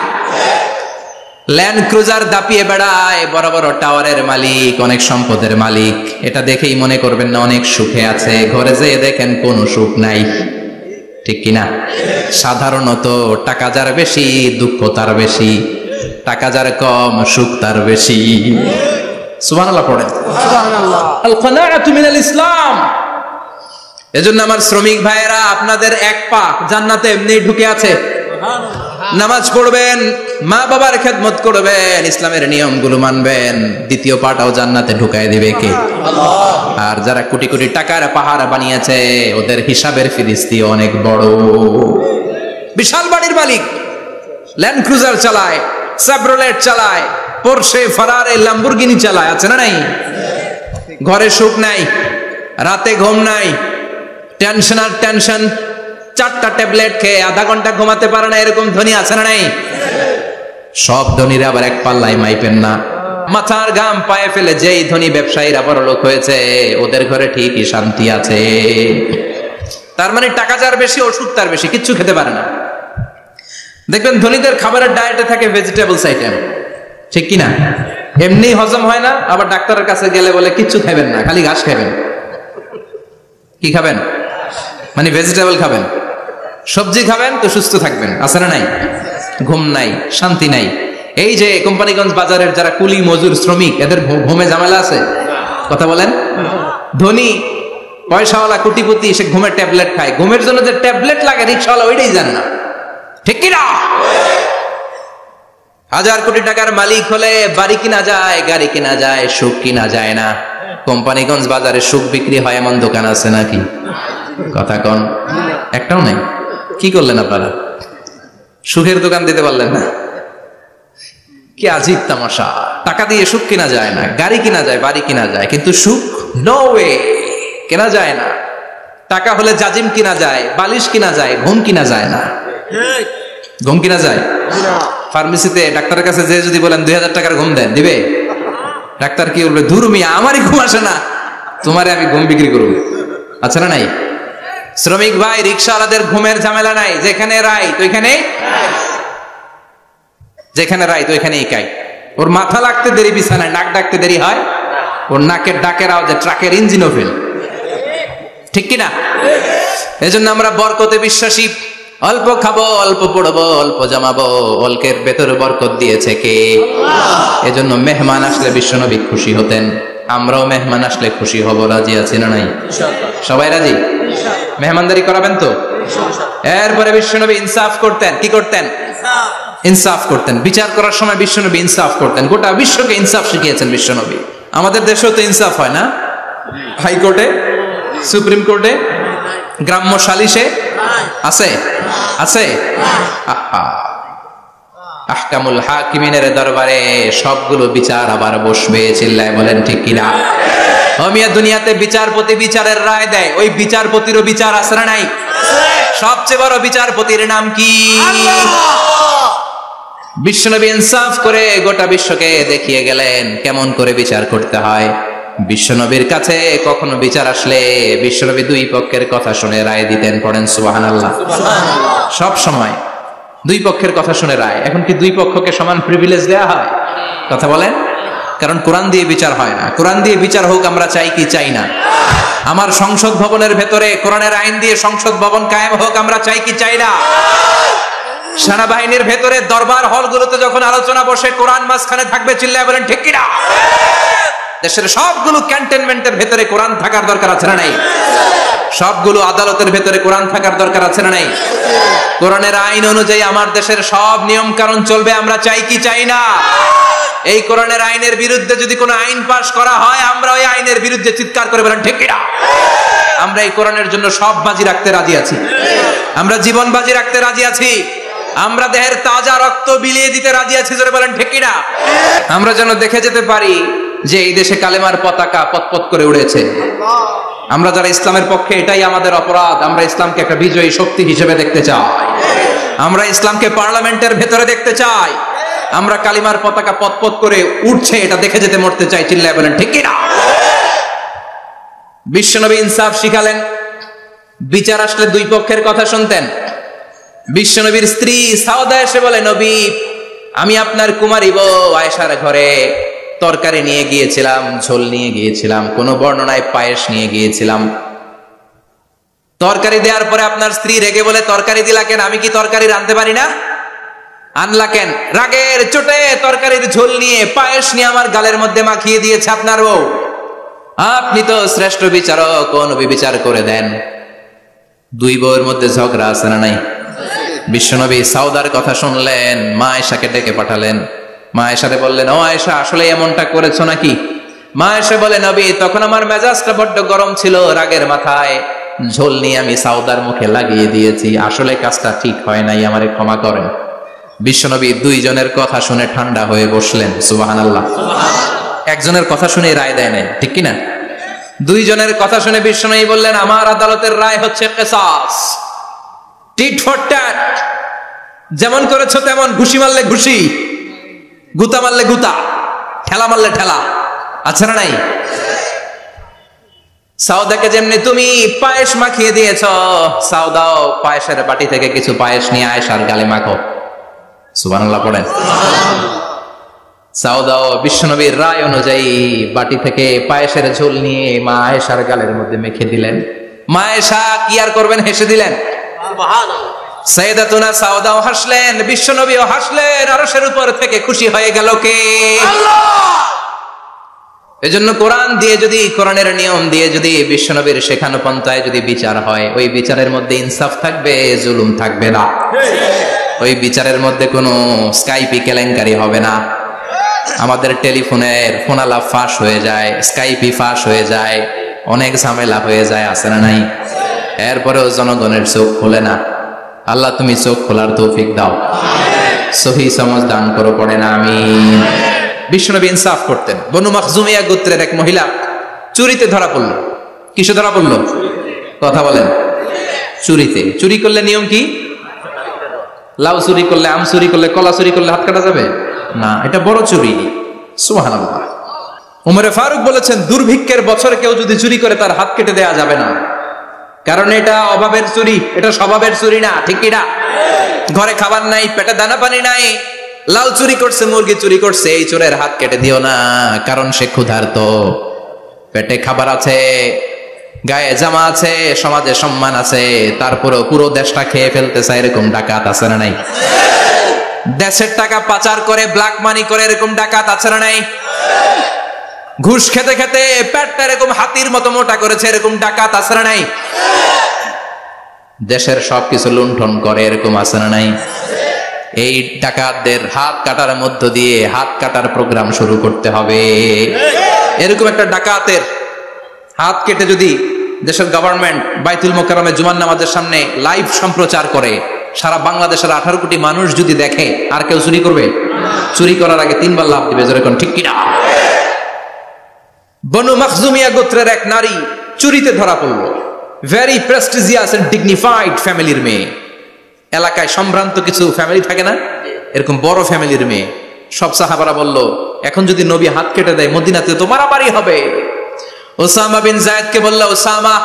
ল্যান্ড ক্রুজার দাপিয়ে বেড়ায়, বড় বড় টাওয়ারের মালিক, অনেক সম্পদের মালিক। এটা দেখেই মনে করবেন না অনেক সুখে আছে, ঘরে যেয়ে দেখেন কোনো সুখ নাই, ঠিক কিনা? সাধারণত টাকা যার বেশি দুঃখ তার বেশি, টাকা যার কম সুখ তার বেশি। সুবহানাল্লাহ পড়েন। সুবহানাল্লাহ। আল কানাআতু মিনাল ইসলাম। এজন্য আমার শ্রমিক ভাইয়েরা, আপনাদের এক পা জান্নাতে এমনি ঢুকে আছে। নামাজ পড়বেন, মা বাবার খেদমত করবেন, ইসলামের নিয়মগুলো মানবেন, দ্বিতীয় পাটাও জান্নাতে ঢুকায় দিবে কে? আল্লাহ। আর যারা কোটি কোটি টাকার পাহাড় বানিয়েছে, ওদের হিসাবের ফিরিস্তি অনেক বড়। বিশাল বাড়ির মালিক, ল্যান্ড ক্রুজার চালায়, সেভরলেট চালায়, পোরশে, ফারারে, ল্যাম্বরগিনি চালায়, আছে না নাই? ঘরে সুখ নাই, রাতে ঘুম নাই, টেনশন আর টেনশন। 4টা ট্যাবলেট খেয়ে আধা ঘন্টা ঘুমাতে পারে না, এরকম ধনী আছে না নাই? সব ধনীরা আবার এক পাল্লায় মাইপেন না। মাথার ঘাম পায়ে ফেলে যেই ধনী ব্যবসায়ীরা বড়লোক হয়েছে, ওদের ঘরে ঠিকই শান্তি আছে। তার মানে টাকা যার বেশি, ওষুধ তার বেশি, কিচ্ছু খেতে পারে না। দেখবেন ধনীদের খাবারের ডায়েটে থাকে ভেজিটেবলস আইটেম, ঠিক কিনা? এমনি হজম হয় না, আবার ডাক্তারের কাছে গেলে বলে কিচ্ছু খাবেন না, খালি ঘাস খাবেন। কি খাবেন? মানে ভেজিটেবল খাবেন, সবজি খাবেন তো সুস্থ থাকবেন, আছে না নাই? ঘুম নাই, শান্তি নাই। এই যে কোম্পানিগঞ্জ বাজারের যারা কুলি মজুর শ্রমিক, এদের ঘুমে ঝামেলা আছে? কথা বলেন। ধনী পয়সাওয়ালা কোটিপতি, সে ঘুমের ট্যাবলেট খায়। ঘুমের জন্য যে ট্যাবলেট লাগে রিক্সাওয়ালা ওইটাই জান না, ঠিক কিনা? 1000 কোটি টাকার মালিক হলে বাড়ি কিনা যায়, গাড়ি কিনা যায়, সুখ কিনা যায় না। কোম্পানিগঞ্জ বাজারে সুখ বিক্রি হয় এমন দোকান আছে নাকি? কথা কন, একটাও নাই। কি করলেন আপনারা? সুখের দোকান দিতে পারলেন না? কি আজীব তামাশা। টাকা দিয়ে সুখ কিনা যায় না, গাড়ি কিনা যায়, বাড়ি কিনা যায়, কিন্তু সুখ নো ওয়ে, কেনা যায় না। টাকা হলে জাজিম কিনা যায়, বালিশ কিনা যায়, ঘুম কিনা যায় না। ঘুম কিনা যায়? ফার্মেসিতে ডাক্তারের কাছে যে যদি বলেন 2000 টাকার ঘুম দেন, দিবে? ডাক্তার কি বলবে? ধুর মিয়া, আমারই ঘুম আসে না, তোমারে আমি ঘুম বিক্রি করবো, আছে না নাই? শ্রমিক ভাই, রিক্সাওয়ালাদের ঘুমের ঝামেলা নাই। যেখানে রাইত ওইখানেই, যেখানে রাইত ওইখানেই কাই। ওর মাথা লাগতে দেরি বিছানায়, নাক ডাকতে দেরি হয়, ওর নাকের ডাকের আওয়াজে ট্রাকের ইঞ্জিনও ফেল, ঠিক কিনা? এজন্য আমরা বরকতে বিশ্বাসী। অল্প খাবো, অল্প পড়বো, অল্প জমাবো, অল্পের ভেতরে বরকত দিয়েছে কে? এজন্য মেহমান আসলে বিশ্বনবী খুশি হতেন। আমরাও মেহমান আসলে খুশি হব, রাজি আছি না নাই? সবাই রাজি? মেহমানদারি করাবেন তো? এরপরে বিশ্বনবী ইনসাফ করতেন। কি করতেন? ইনসাফ করতেন। বিচার করার সময় বিশ্বনবী ইনসাফ করতেন। গোটা বিশ্বকে ইনসাফ শিখিয়েছেন বিশ্বনবী। আমাদের দেশেও তো ইনসাফ হয় না? হাইকোর্টে, সুপ্রিম কোর্টে, গ্রাম্য সালিশে আছে? আছে? আহকামুল হাকিমিনের দরবারে সবগুলো বিচার আবার বসবে। চিল্লায় বলেন ঠিক কিনা? মিয়া, দুনিয়াতে বিচারপতি বিচারের রায় দেয়, ওই বিচারপতিরও বিচার আছে না নাই? সবচেয়ে বড় বিচারপতির নাম কি? বিশ্বনবী ইনসাফ করে গোটা বিশ্বকে দেখিয়ে গেলেন কেমন করে বিচার করতে হয়। বিশ্বনবীর কাছে কখনো বিচার আসলে বিশ্বনবী 2 পক্ষের কথা শুনে রায় দিতেন। পড়েন সুবহানাল্লাহ। সব সময় 2 পক্ষের কথা শুনে রায়। এখন কি 2 পক্ষকে সমান প্রিভিলেজ দেয়া হয়? কথা বলেন। কারণ কোরআন দিয়ে বিচার হয় না। কোরআন দিয়ে বিচার হোক আমরা চাই কি চাই না? আমার সংসদ ভবনের ভেতরে কোরআনের আইন দিয়ে সংসদ ভবন কায়েম হোক আমরা চাই কি চাই না? সেনাবাহিনীর ভেতরে দরবার হলগুলোতে যখন আলোচনা বসে কোরআন মাঝখানে থাকবে, চিল্লায় বলেন ঠিক কিনা? দেশের সবগুলো ক্যান্টনমেন্টের ভেতরে কোরআন থাকার দরকার আছে না নাই? সবগুলো আদালতের ভেতরে কোরআন থাকার দরকার আছে না নাই? কোরআনের আইন অনুযায়ী আমার দেশের সব নিয়ম কানুন চলবে, আমরা চাই কি চাই না? এই কোরআনের আইনের বিরুদ্ধে যদি কোনো আইন পাশ করা হয়, আমরা ওই আইনের বিরুদ্ধে চিৎকার করে বলেন ঠিক কিনা? আমরা এই কোরআনের জন্য সব বাজি রাখতে রাজি আছি, আমরা জীবন বাজি রাখতে রাজি আছি, আমরা দেহের তাজা রক্ত বিলিয়ে দিতে রাজি আছি, জোরে বলেন ঠিক কিনা? আমরা যেন দেখে যেতে পারি যে এই দেশে কালেমার পতাকা পতপত করে উড়েছে। আমরা যারা ইসলামের পক্ষে, এটাই আমাদের অপরাধ। আমরা ইসলামকে একটা বিজয়ী শক্তি হিসেবে দেখতে চাই, আমরা ইসলামকে পার্লামেন্টের ভেতরে দেখতে চাই, আমরা কালিমার পতাকা পতপত করে উঠছে এটা দেখে যেতে মরতে চাই। চিল্লায় বলেন ঠিক কিনা? বিশ্বনবী ইনসাফ শিখালেন, বিচার আসলে দুই পক্ষের কথা শুনতেন। বিশ্বনবীর স্ত্রী সাউদা এসে বলে, নবী আমি আপনার কুমারী বউ আয়েশার ঘরে তরকারি নিয়ে গিয়েছিলাম, ঝোল নিয়ে গিয়েছিলাম, কোন বর্ণনায় পায়েস নিয়ে গিয়েছিলাম। তরকারি দেওয়ার পরে আপনার স্ত্রী রেগে বলে, তরকারি দিলা কেন? আমি কি তরকারি রাঁধতে পারি না? আনলা কেন? রাগের চোটে তরকারির ঝোল নিয়ে পায়েস নিয়ে আমার গালের মধ্যে মাখিয়ে দিয়েছে আপনার বউ। আপনি তো শ্রেষ্ঠ বিচারক, কোন বিচার করে দেন। দুই বউয়ের মধ্যে ঝগড়া আছে না নাই? বিশ্বনবী সাউদার কথা শুনলেন, মা আয়েশাকে ডেকে পাঠালেন। মা আয়েশারে বললেন, ও আয়েশা আসলে এমনটা করেছো নাকি? মা আয়েশা বলে, নবী তখন আমার মেজাজটা বড্ড গরম ছিল, রাগের মাথায় ঝোল নিয়ে আমি সাউদার মুখে লাগিয়ে দিয়েছি, আসলে কাজটা ঠিক হয় নাই, আমারে ক্ষমা করেন। বিশ্বনবী দুইজনের কথা শুনে ঠান্ডা হয়ে বসলেন। সুবহানাল্লাহ। একজনের কথা শুনে রায় দেয় নাই, ঠিক কিনা? দুইজনের কথা শুনে বিশ্বনবী বললেন, আমার আদালতের রায় হচ্ছে কিসাস, টিট ফর ট্যাট। যেমন করেছো তেমন, ঘুষি মারলে ঘুষি, গুতা মারলে গুতা, ঠেলা মারলে ঠেলা, আছে না নাই? সাউদাকে যেমনি তুমি পায়েস মাখিয়ে দিয়েছ, সাউদাও পায়েসের বাটি থেকে কিছু পায়েস নিয়ে আয়েশার গালে মাখো। সুবহানাল্লাহ পড়েন। সাউদাও বিশ্বনবীর রায় অনুযায়ী বাটি থেকে পায়েসের ঝোল নিয়ে মা আয়েশার গালের মধ্যে মেখে দিলেন। মা আয়েশা কি আর করবেন, হেসে দিলেন। সাইয়েদাতুনা সাউদাও হাসলেন, বিশ্বনবীও হাসলেন। আরশের উপর থেকে খুশি হয়ে গেল কে? আল্লাহ। এজন্য কোরআন দিয়ে যদি, কোরআনের নিয়ম দিয়ে যদি বিশ্বনবীর শেখানো পন্থায় যদি বিচার হয়, ওই বিচারের মধ্যে ইনসাফ থাকবে, জুলুম থাকবে না। ওই বিচারের মধ্যে কোনো স্কাইপি কেলেঙ্কারি হবে না। আমাদের টেলিফোনের ফোনালাপ ফাঁস হয়ে যায়, স্কাইপি ফাঁস হয়ে যায়, অনেক ঝামেলা হয়ে যায়, আছে না নাই? এরপরেও জনগণের চোখ খোলে না। আল্লাহ তুমি চোখ খোলার তৌফিক দাও, সহি সমঝ দান করো, পড়ে না আমিন। বিশ্বনবী ইনসাফ করতেন। বনু মাখজুমিয়া গোত্রের এক মহিলা চুরিতে ধরা পড়ল। কিসে ধরা পড়ল? কথা বলেন। চুরিতে। চুরি করলে নিয়ম কি? লাউ চুরি করলে, আম চুরি করলে, কলা চুরি করলে হাত কাটা যাবে না, এটা বড় চুরি। সুবহানাল্লাহ। ওমরে ফারুক বলেছেন, দুর্ভিক্ষের বছরে কেউ যদি চুরি করে তার হাত কেটে দেয়া যাবে না, কারণ এটা অভাবের চুরি, এটা স্বভাবের চুরি না, ঠিক কিনা? ঘরে খাবার নাই, পেটে দানা পানি নাই, লাউ চুরি করছে, মুরগি চুরি করছে, এই চোরের হাত কেটে দিও না, কারণ সে ক্ষুধার্ত। পেটে খাবার আছে, গায়ে জামা আছে, সমাজে সম্মান আছে, তারপরেও পুরো দেশটা খেয়ে ফেলতে চায়, এরকম ডাকাত আছে না নাই? দেশের টাকা পাচার করে, ব্ল্যাক মানি করে, এরকম ডাকাত আছে না নাই? ঘুষ খেতে খেতে পেটটা এরকম হাতির মতো মোটা করেছে, এরকম ডাকাত আছে না নাই? দেশের সবকিছু লুণ্ঠন করে, এরকম আছে না নাই? এই ডাকাতদের হাত কাটার মধ্য দিয়ে হাত কাটার প্রোগ্রাম শুরু করতে হবে। এরকম একটা ডাকাতের হাত কেটে যদি দেশের গভর্নমেন্ট বাইতুল মোকাররমে জুমার নামাজের সামনে লাইভ সম্প্রচার করে, সারা বাংলাদেশের 18 কোটি মানুষ যদি দেখে, আর কেউ চুরি করবে? চুরি করার আগে 3 বার লাফ দিবে, যেরকম ঠিক কিনা? বনু মাখজুমিয়া গোত্রের এক নারী চুরিতে ধরা পড়ল। ভেরি প্রেস্টিজিয়াস এন্ড ডিগনিফাইড ফ্যামিলির মেয়ে। এলাকায় সম্ভ্রান্ত কিছু ফ্যামিলি থাকে না, এরকম বড় ফ্যামিলির মেয়ে। সব সাহাবারা বলল, এখন যদি নবী হাত কেটে দেয় মদিনাতে তো মারামারি হবে। ওসামা বিন যায়েদকে বলল, ওসামা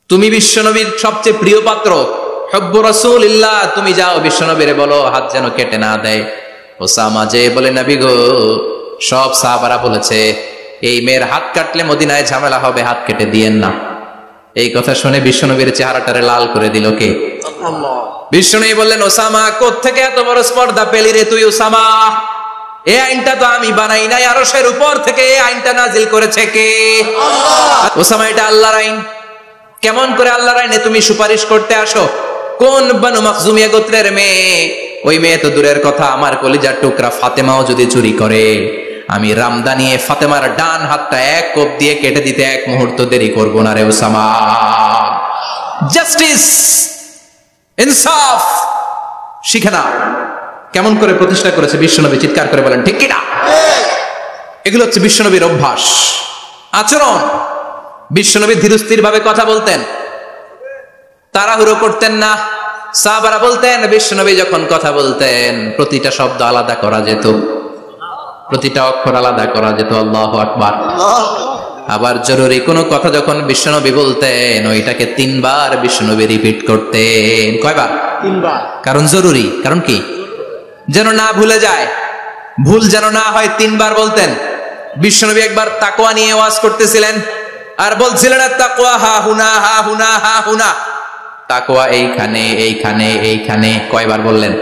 তুমি বিশ্বনবীর সবচেয়ে প্রিয় পাত্র, হুব্বু রাসূলিল্লাহ, তুমি যাও বিশ্বনবীরে বলো হাত যেন কেটে না দেয়। ওসামা যে বলে, নবী গো, সব সাহাবারা বলেছে এই মেয়ের হাত কাটলে মদিনায় ঝামেলা হবে, হাত কেটে দিয়েন না। এই কথা শুনে বিশ্বনবীর চেহারাটারে লাল করে দিল কে? আল্লাহ। বিশ্বনবী বললেন, ওসামা কোত্থেকে এত বড় স্পর্ধা পেলি রে তুই ওসামা? এই আইনটা তো আমি বানাই নাই, আরশের উপর থেকে এই আইনটা নাজিল করেছে কে? আল্লাহ। ওসামা, এটা আল্লাহর আইন। কেমন করে আল্লাহর আইনে তুমি সুপারিশ করতে আসো? কোন বনু মাখজুমিয়া গোত্রের মেয়ে? ওই মেয়ে তো দূরের কথা, আমার কলিজার টুকরা ফাতেমাও যদি চুরি করে, আমি রামদা নিয়ে ফাতেমার ডান হাতটা এক কোপ দিয়ে কেটে দিতে এক মুহূর্ত দেরি করব না রে ওসামা। জাস্টিস, ইনসাফ শিখে নাও। কেমন করে প্রতিষ্ঠা করেছে বিশ্বনবী, চিৎকার করে বলেন ঠিক কিনা? এগুলো হচ্ছে বিশ্বনবীর অভ্যাস, আচরণ। বিশ্বনবী ধীরস্থির ভাবে কথা বলতেন, তাড়াহুড়ো করতেন না। সাহাবারা বলতেন বিশ্বনবী যখন কথা বলতেন প্রতিটা শব্দ আলাদা করা যেত, প্রতিটা অক্ষর আলাদা করা যেত। আল্লাহু আকবার। আবার জরুরি কোনো কথা যখন বিশ্বনবী বলতেন ওইটাকে 3 বার বিশ্বনবী রিপিট করতেন। কয়বার? 3 বার। কারণ জরুরি। কারণ কি? যেন না ভুলে যায়, ভুল যেন না হয় 3 বার বলতেন। বিশ্বনবী একবার তাকওয়া নিয়ে ওয়াজ করতেছিলেন আর বলছিলেন তাকওয়া হা হুনা হা হুনা হা হুনা, তাকওয়া এইখানে এইখানে এইখানে। কয়বার বললেন?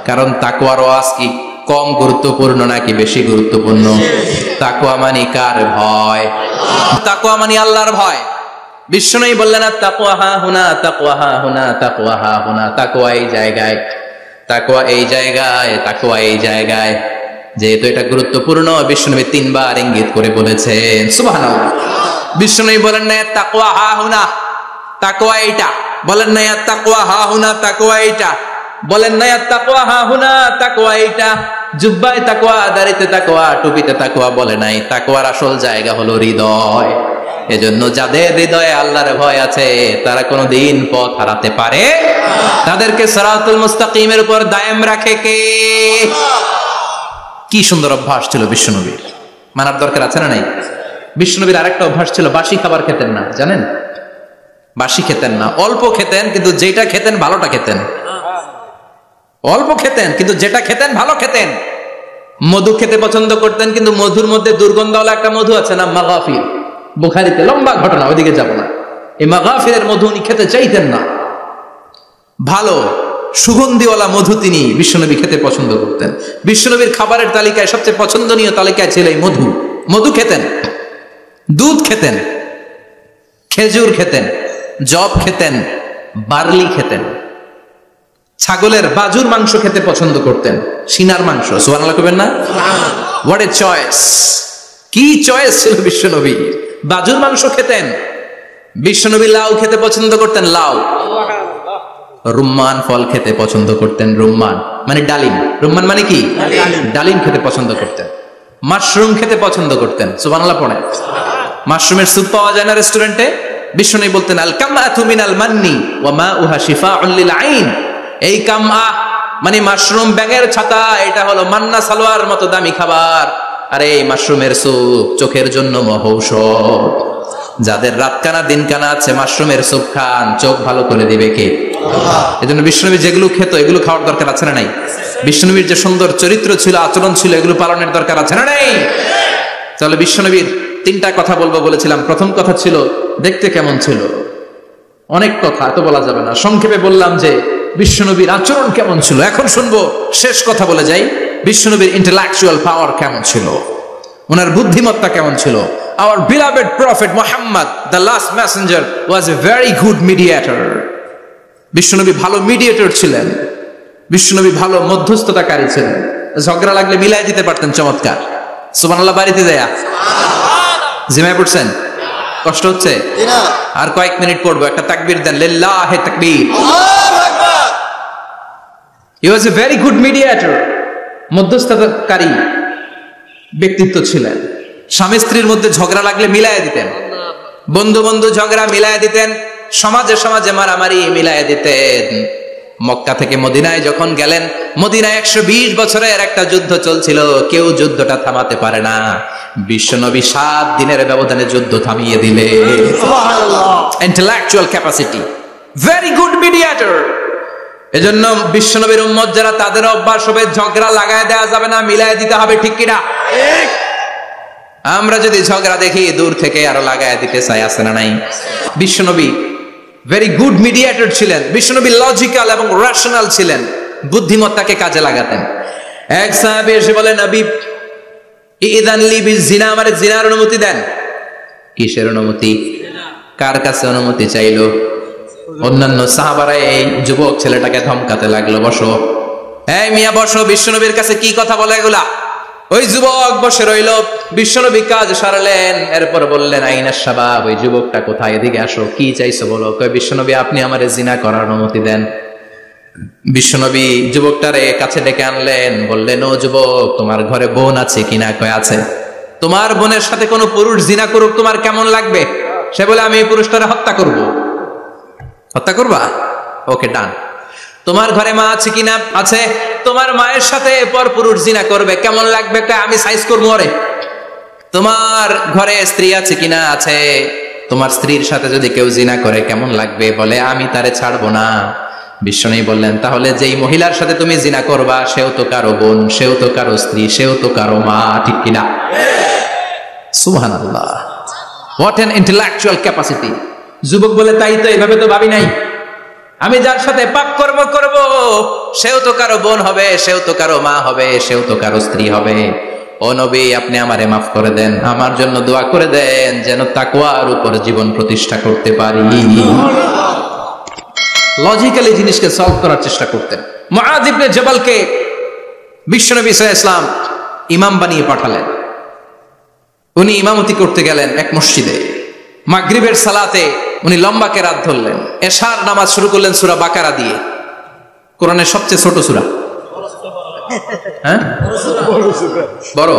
কারণ তাকওয়ার ওয়াজ কি কম গুরুত্বপূর্ণ নাকি বেশি গুরুত্বপূর্ণ? তাকওয়া মানে কার ভয়? তাকওয়া মানে আল্লাহর ভয়। বিশ্বনবী বললেন তাকওয়া হা হুনা, তাকওয়া হা হুনা, তাকওয়া হা হুনা। তাকওয়া এই জায়গায়, তাকওয়া এই জায়গায়, তাকওয়া এই জায়গায়। যেহেতু এটা গুরুত্বপূর্ণ বিশ্বনবী 3 বার ইঙ্গিত করে বলেছেন। সুবহানাল্লাহ। বিশ্বনবী বলেন না তাকওয়া হা হুনা, তাকওয়া এইটা। বলেন না তাকওয়া হা হুনা, তাকওয়া এইটা। বলেন না তাকওয়া হা হুনা, তাকওয়া এইটা। জুব্বায় তাকওয়া, দাড়িতে তাকওয়া, টুপিতে তাকওয়া বলে নাই। তাকওয়ার আসল জায়গা হলো হৃদয়। এজন্য যাদের হৃদয়ে আল্লাহর ভয় আছে তারা কোনোদিন পথ হারাতে পারে, তাদেরকে সিরাতুল মুস্তাকিমের উপর দায়েম রাখে কে? কি সুন্দর অভ্যাস ছিল বিশ্বনবীর, মানার দরকার আছে না নাই? বিশ্বনবীর আরেকটা অভ্যাস ছিল, বাসি খাবার খেতেন না। জানেন? বাসি খেতেন না, অল্প খেতেন, কিন্তু যেটা খেতেন ভালোটা খেতেন। অল্প খেতেন কিন্তু যেটা খেতেন ভালো খেতেন। মধু খেতে পছন্দ করতেন, কিন্তু মধুর মধ্যে দুর্গন্ধওয়ালা একটা মধু আছে না, মাগাফির। বুখারীতে লম্বা ঘটনা, ওইদিকে যাব না। এই মাগাফিরের মধু উনি খেতে চাইতেন না। ভালো সুগন্ধিওয়ালা মধু তিনি বিশ্বনবী খেতে পছন্দ করতেন। বিশ্বনবীর খাবারের তালিকায় সবচেয়ে পছন্দনীয় তালিকায় ছিল এই মধু। মধু খেতেন, দুধ খেতেন, খেজুর খেতেন, জব খেতেন, বার্লি খেতেন, ছাগলের বাজুর মাংস খেতে পছন্দ করতেন, সিনার মাংস। সুবহানাল্লাহ কইবেন না? What a choice! কি চয়েস ছিল বিশ্বনবী! বাজুর মাংস খেতেন। বিশ্বনবী লাউ খেতে পছন্দ করতেন, লাউ। রুম্মান ফল খেতে পছন্দ করতেন, রুম্মান মানে ডালিম। রুম্মান মানে কি? ডালিম খেতে পছন্দ করতেন। মাশরুম খেতে পছন্দ করতেন। সুবহানাল্লাহ পড়েন। মাশরুমের স্যুপ পাওয়া যায় না রেস্টুরেন্টে? বিশ্বনবী বলতেন আল কামআতু মিনাল মান্নি ওয়া মাউহা শিফাউন লিল আইন। এই কামআ মানে মাশরুম, ব্যাঙের ছাতা, এটা হলো মান্না সালোয়ার মতো দামি খাবার। আর এই মাশরুমের স্যুপ চোখের জন্য মহৌষধ। যাদের রাতকানা দিনকানা আছে মাশরুমের স্যুপ খান, চোখ ভালো করে দিবে কে? এজন্য বিশ্বনবী যেগুলো খেত এগুলো খাওয়ার দরকার আছে না নাই? বিশ্বনবীর যে সুন্দর চরিত্র ছিল, আচরণ ছিল, এগুলো পালনের দরকার আছে না নাই? তাহলে বিশ্বনবীর 3টা কথা বলবো বলেছিলাম। প্রথম কথা ছিল দেখতে কেমন ছিল। অনেক কথা এত বলা যাবে না, সংক্ষেপে বললাম যে বিশ্বনবীর আচরণ কেমন ছিল। এখন শুনবো, শেষ কথা বলে যাই, বিশ্বনবীর ইন্টেলেকচুয়াল পাওয়ার কেমন ছিল, ওনার বুদ্ধিমত্তা কেমন ছিল। Our beloved prophet Muhammad, the last messenger, was a very good mediator. বিশ্বনবী ভালো মিডিয়েটর ছিলেন। বিশ্বনবী ভালো মধ্যস্থতাকারী ছিলেন। ঝগড়া লাগলে মিলাই দিতে পারতেন চমৎকার। সুবহানাল্লাহ। বাড়িতে যায়া জিমায় পড়ছেন? কষ্ট হচ্ছে? আর কয়েক মিনিট পড়বো, একটা তাকবীর দেন, লিল্লাহি তাকবীর। আল্লাহু আকবার। He was a very good mediator. মধ্যস্থতাকারী ব্যক্তিত্ব ছিলেন। স্বামী স্ত্রীর মধ্যে ঝগড়া লাগলে মিলাইয়া দিতেন, বন্ধু বন্ধু ঝগড়া মিলাইয়া দিতেন, সমাজে সমাজে মারামারি মিলাইয়া দিতেন। মক্কা থেকে মদিনায় যখন গেলেন, মদিনায় 120 বছরের একটা যুদ্ধ চলছিল, কেউ যুদ্ধটা থামাতে পারে না। বিশ্বনবী 7 দিনের ব্যবধানে যুদ্ধ থামিয়ে দিলে। Intellectual capacity, very good mediator. এজন্য বিশ্বনবীর উম্মত যারা, তাদের অভ্যাস হবে ঝগড়া লাগায় দেওয়া যাবে না, মিলাইয়া দিতে হবে। ঠিক কিনা? আমরা যদি ঝগড়া দেখি দূর থেকে আরো লাগায় দিতে চাই, আছে না নাই? বিশ্বনবী ভেরি গুড মিডিয়েটর ছিলেন। বিশ্বনবী লজিক্যাল এবং রেশনাল ছিলেন, বুদ্ধিমত্তাকে কাজে লাগাতেন। এক সাহাবী এসে বলে, নবী ইযান লি বিজিনা, আমারে জিনার অনুমতি দেন। কিসের অনুমতি? কার কাছে অনুমতি চাইলো? অন্যান্য সাহাবারা এই যুবক ছেলেটাকে ধমকাতে লাগলো, বসো, এই মিয়া বসো, বিশ্বনবীর কাছে কি কথা বলে এগুলা? ওই যুবক বসে রইল। বিশ্বনবী কাজ সারলেন, এরপর বললেন, আইনা শাবাব, ওই যুবকটা কোথায়, এদিকে আসো, কি চাইছো বলো। কয়, বিশ্বনবী আপনি আমারে জিনা করার অনুমতি দেন। বিশ্বনবী যুবকটারে কাছে ডেকে আনলেন, বললেন, ও যুবক, তোমার ঘরে বোন আছে কিনা? কয় আছে। তোমার বোনের সাথে কোনো পুরুষ জিনা করুক তোমার কেমন লাগবে? সে বলে, আমি এই পুরুষটারে হত্যা করব। হত্যা করবা? ওকে, ডান। তোমার ঘরে মা আছে কিনা? আছে। তোমার মায়ের সাথে পর পুরুষ জিনা করবে কেমন লাগবে? আমি সাইজ করবো ওরে। তোমার ঘরে স্ত্রী আছে কিনা? আছে। তোমার স্ত্রীর সাথে যদি কেউ জিনা করে কেমন লাগবে? বলে, আমি তারে ছাড়বো না। বিশ্বনবী বললেন, তাহলে যেই মহিলার সাথে তুমি জিনা করবা সেও তো কারো বোন, সেও তো কারো স্ত্রী, সেও তো কারো মা, ঠিক কিনা? সুবহানাল্লাহ, হোয়াট অ্যান ইন্টেলেকচুয়াল ক্যাপাসিটি। যুবক বলে, তাই তো, এইভাবে তো ভাবি নাই। আমি যার সাথে পাপ কর্ম করব সেও তো কারো বোন হবে, সেও তো কারো মা হবে, সেও তো কারো স্ত্রী হবে। ও নবী, আপনি আমারে মাফ করে দেন, আমার জন্য দোয়া করে দেন যেন তাকওয়ার উপর জীবন প্রতিষ্ঠা করতে পারি। লজিক্যালি জিনিসকে সলভ করার চেষ্টা করতেন। মুআয ইবনে জাবালকে বিশ্বনবী সাল্লাল্লাহু আলাইহি ওয়াসাল্লাম ইমাম বানিয়ে পাঠালেন। উনি ইমামতি করতে গেলেন এক মসজিদে। মাগরিবের সালাতে উনি লম্বা কেরাত ধরলেন। এশার নামাজ শুরু করলেন সূরা বাকারা দিয়ে, কোরআনের সবচেয়ে ছোট সূরা। হ্যাঁ, বড়?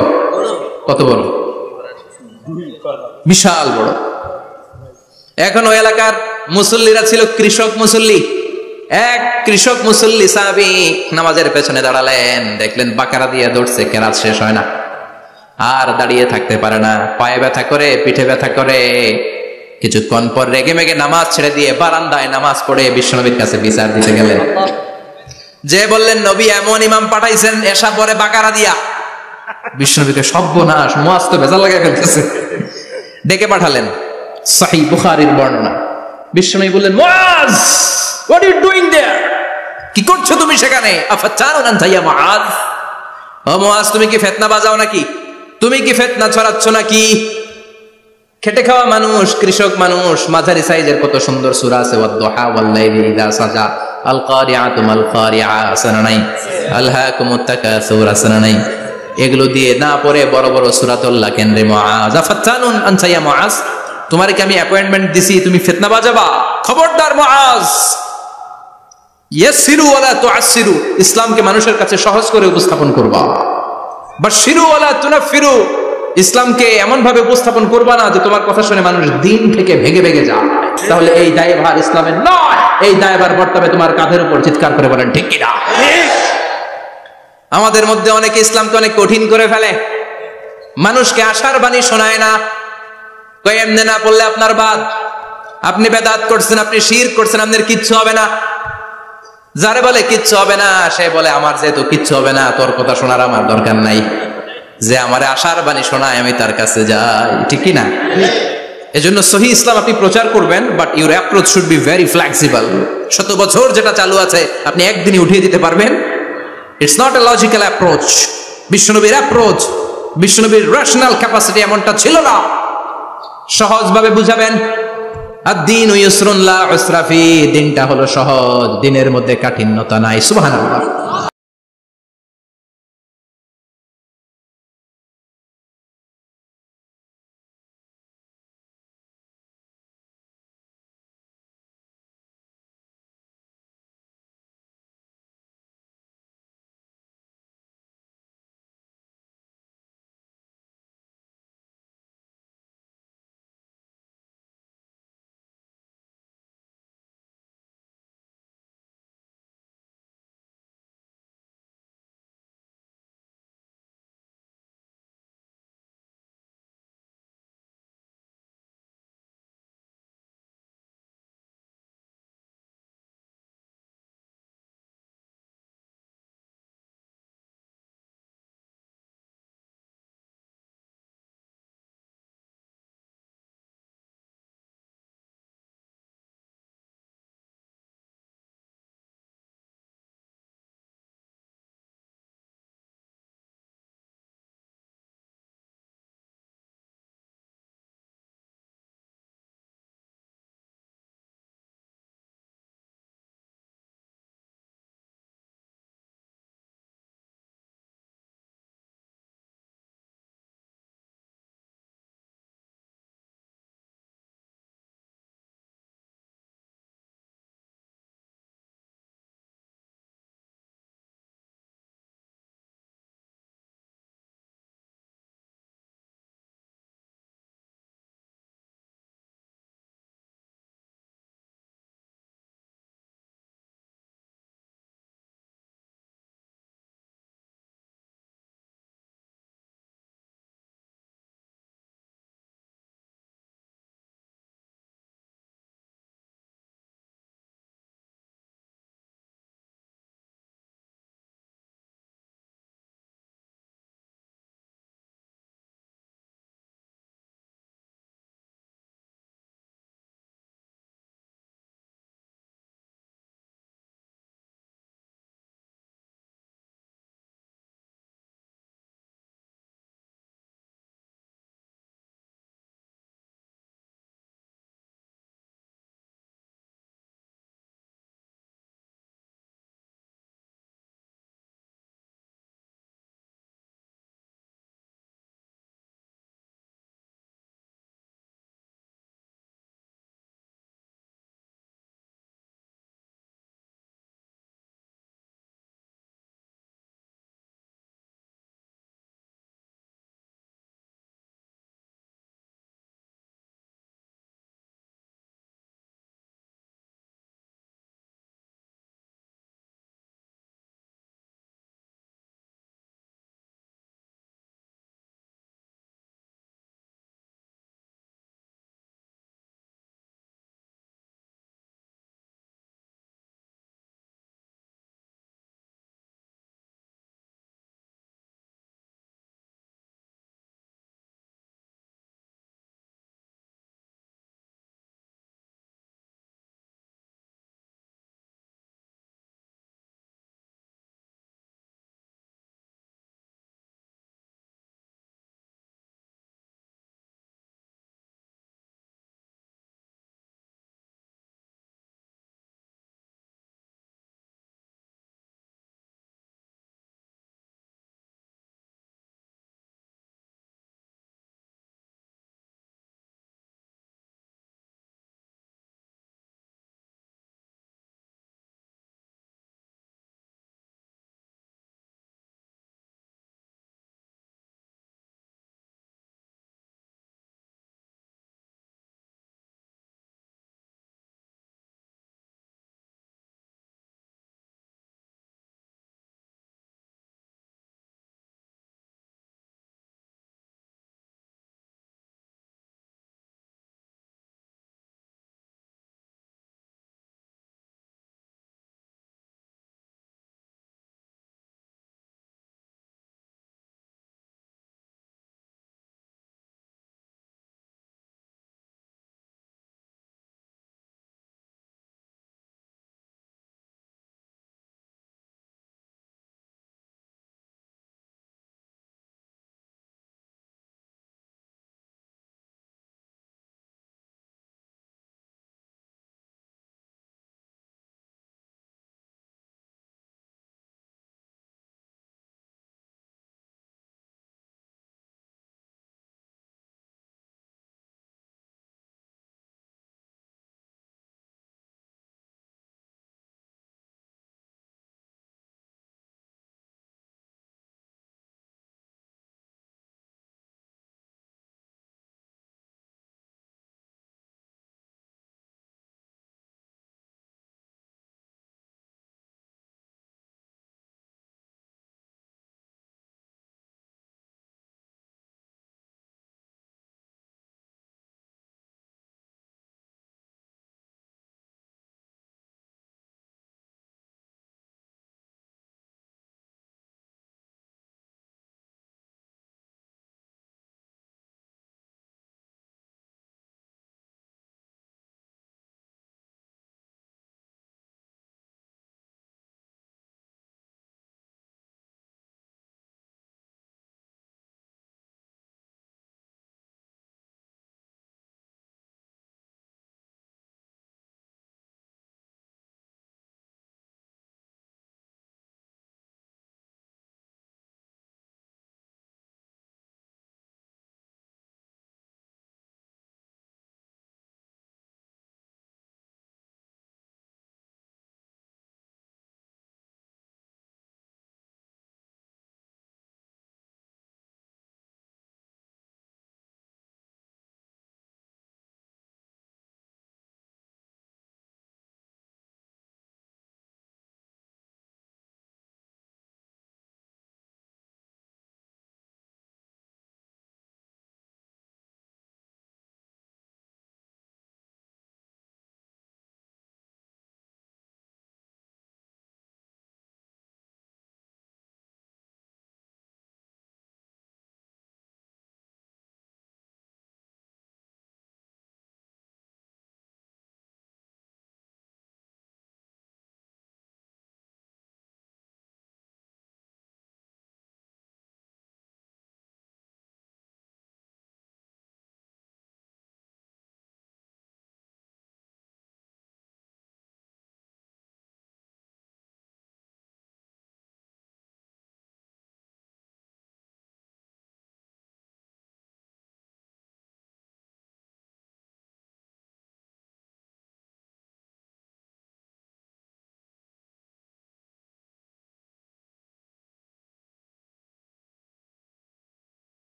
কত বড়? বিশাল বড়। এখন ওই এলাকার মুসল্লিরা ছিল কৃষক মুসল্লি। এক কৃষক মুসল্লি সাহাবী নামাজের পেছনে দাঁড়ালেন, দেখলেন বাকারা দিয়ে দৌড়ছে, কেরাত শেষ হয় না, আর দাঁড়িয়ে থাকতে পারে না, পায়ে ব্যথা করে, পিঠে ব্যথা করে। কিছুক্ষণ পর রেগে মেগে নামাজ ছেড়ে দিয়ে বারান্দায় নামাজ পড়ে বিশ্বনবীর কাছে বিচার দিতে গেলেন। যে বললেন, নবী এমন ইমাম পাঠাইছেন এসা পরে বাকারা দিয়া। বিশ্বনবীকে সর্বনাশ, মুআয তো ভেজাল লাগায় ফেলতেছে। ডেকে পাঠালেন, সহিহ বুখারীর বর্ণনা। বিশ্বনবী বললেন, মুআয, হোয়াট আর ইউ ডুইং দেয়ার? কি করছো তুমি সেখানে? আফাতানুন আনতা ইয়া মুআয, ও মুআয, তুমি কি ফিতনা বাজাও নাকি? তুমি কি ফিতনা ছড়াচ্ছ নাকি? খেটে খাওয়া মানুষ, কৃষক মানুষ, মাঝারি সাইজের কত সুন্দর সূরা আছে, ওয়াদ-দুহা ওয়াল-লাইলি ইযা সাজা, আল কারিআতু মাল কারিআ, আসনা নাই, আলহাকুমুত তাকাসুর, আসনা নাই। এগুলো দিয়ে না পড়ে বড় বড় সূরাতুল্লাহ কেন্দ্রে মুআয, আফাতানুন আনতা ইয়া মুআয, তোমারে কি আমি অ্যাপয়েন্টমেন্ট দিছি তুমি ফিতনা বাজাবা? খবরদার মুআয, ইয়াসসিরু ওয়ালা তুআসসিরু, ইসলামকে মানুষের কাছে সহজ করে উপস্থাপন করবা। বাশশিরু ওয়ালা তুনাফিরু, ইসলামকে এমন ভাবে উপস্থাপন করবা না যে তোমার কথা শুনে মানুষ দিন থেকে ভেগে ভেগে যায়। তাহলে এই দায়ভার ইসলামের নয়, এই দায়ভার বর্তাবে তোমার কাঁধের উপর। চিৎকার করে বলেন ঠিক কিনা? আমাদের মধ্যে অনেকে ইসলামকে অনেক কঠিন করে ফেলে, মানুষকে আশার বাণী শোনায় না। কই এমনি না পড়লে আপনার বাদ, আপনি বেদাত করছেন, আপনি শিরক করছেন, আপনার কিচ্ছু হবে না। যারে বলে কিচ্ছু হবে না, সে বলে আমার যেহেতু কিচ্ছু হবে না, তোর কথা শোনার আমার দরকার নাই। যে আমারে আশার বাণী শোনায় আমি তার কাছে যাই, ঠিক কি না? এজন্য সহিহ ইসলাম আপনি প্রচার করবেন, but your approach should be very flexible. 100 বছর যেটা চালু আছে আপনি একদিনই উঠিয়ে দিতে পারবেন? It's not a logical approach. বিশ্বনবীর অ্যাপ্রোচ, বিশ্বনবীর রেশনাল ক্যাপাসিটি এমনটা ছিল না। সহজভাবে বুঝাবেন। আদ-দীনু ইউসরুন লা উসরা ফি, দিনটা হলো সহজ, দিনের মধ্যে কাঠিন্যতা নাই। সুবহানাল্লাহ।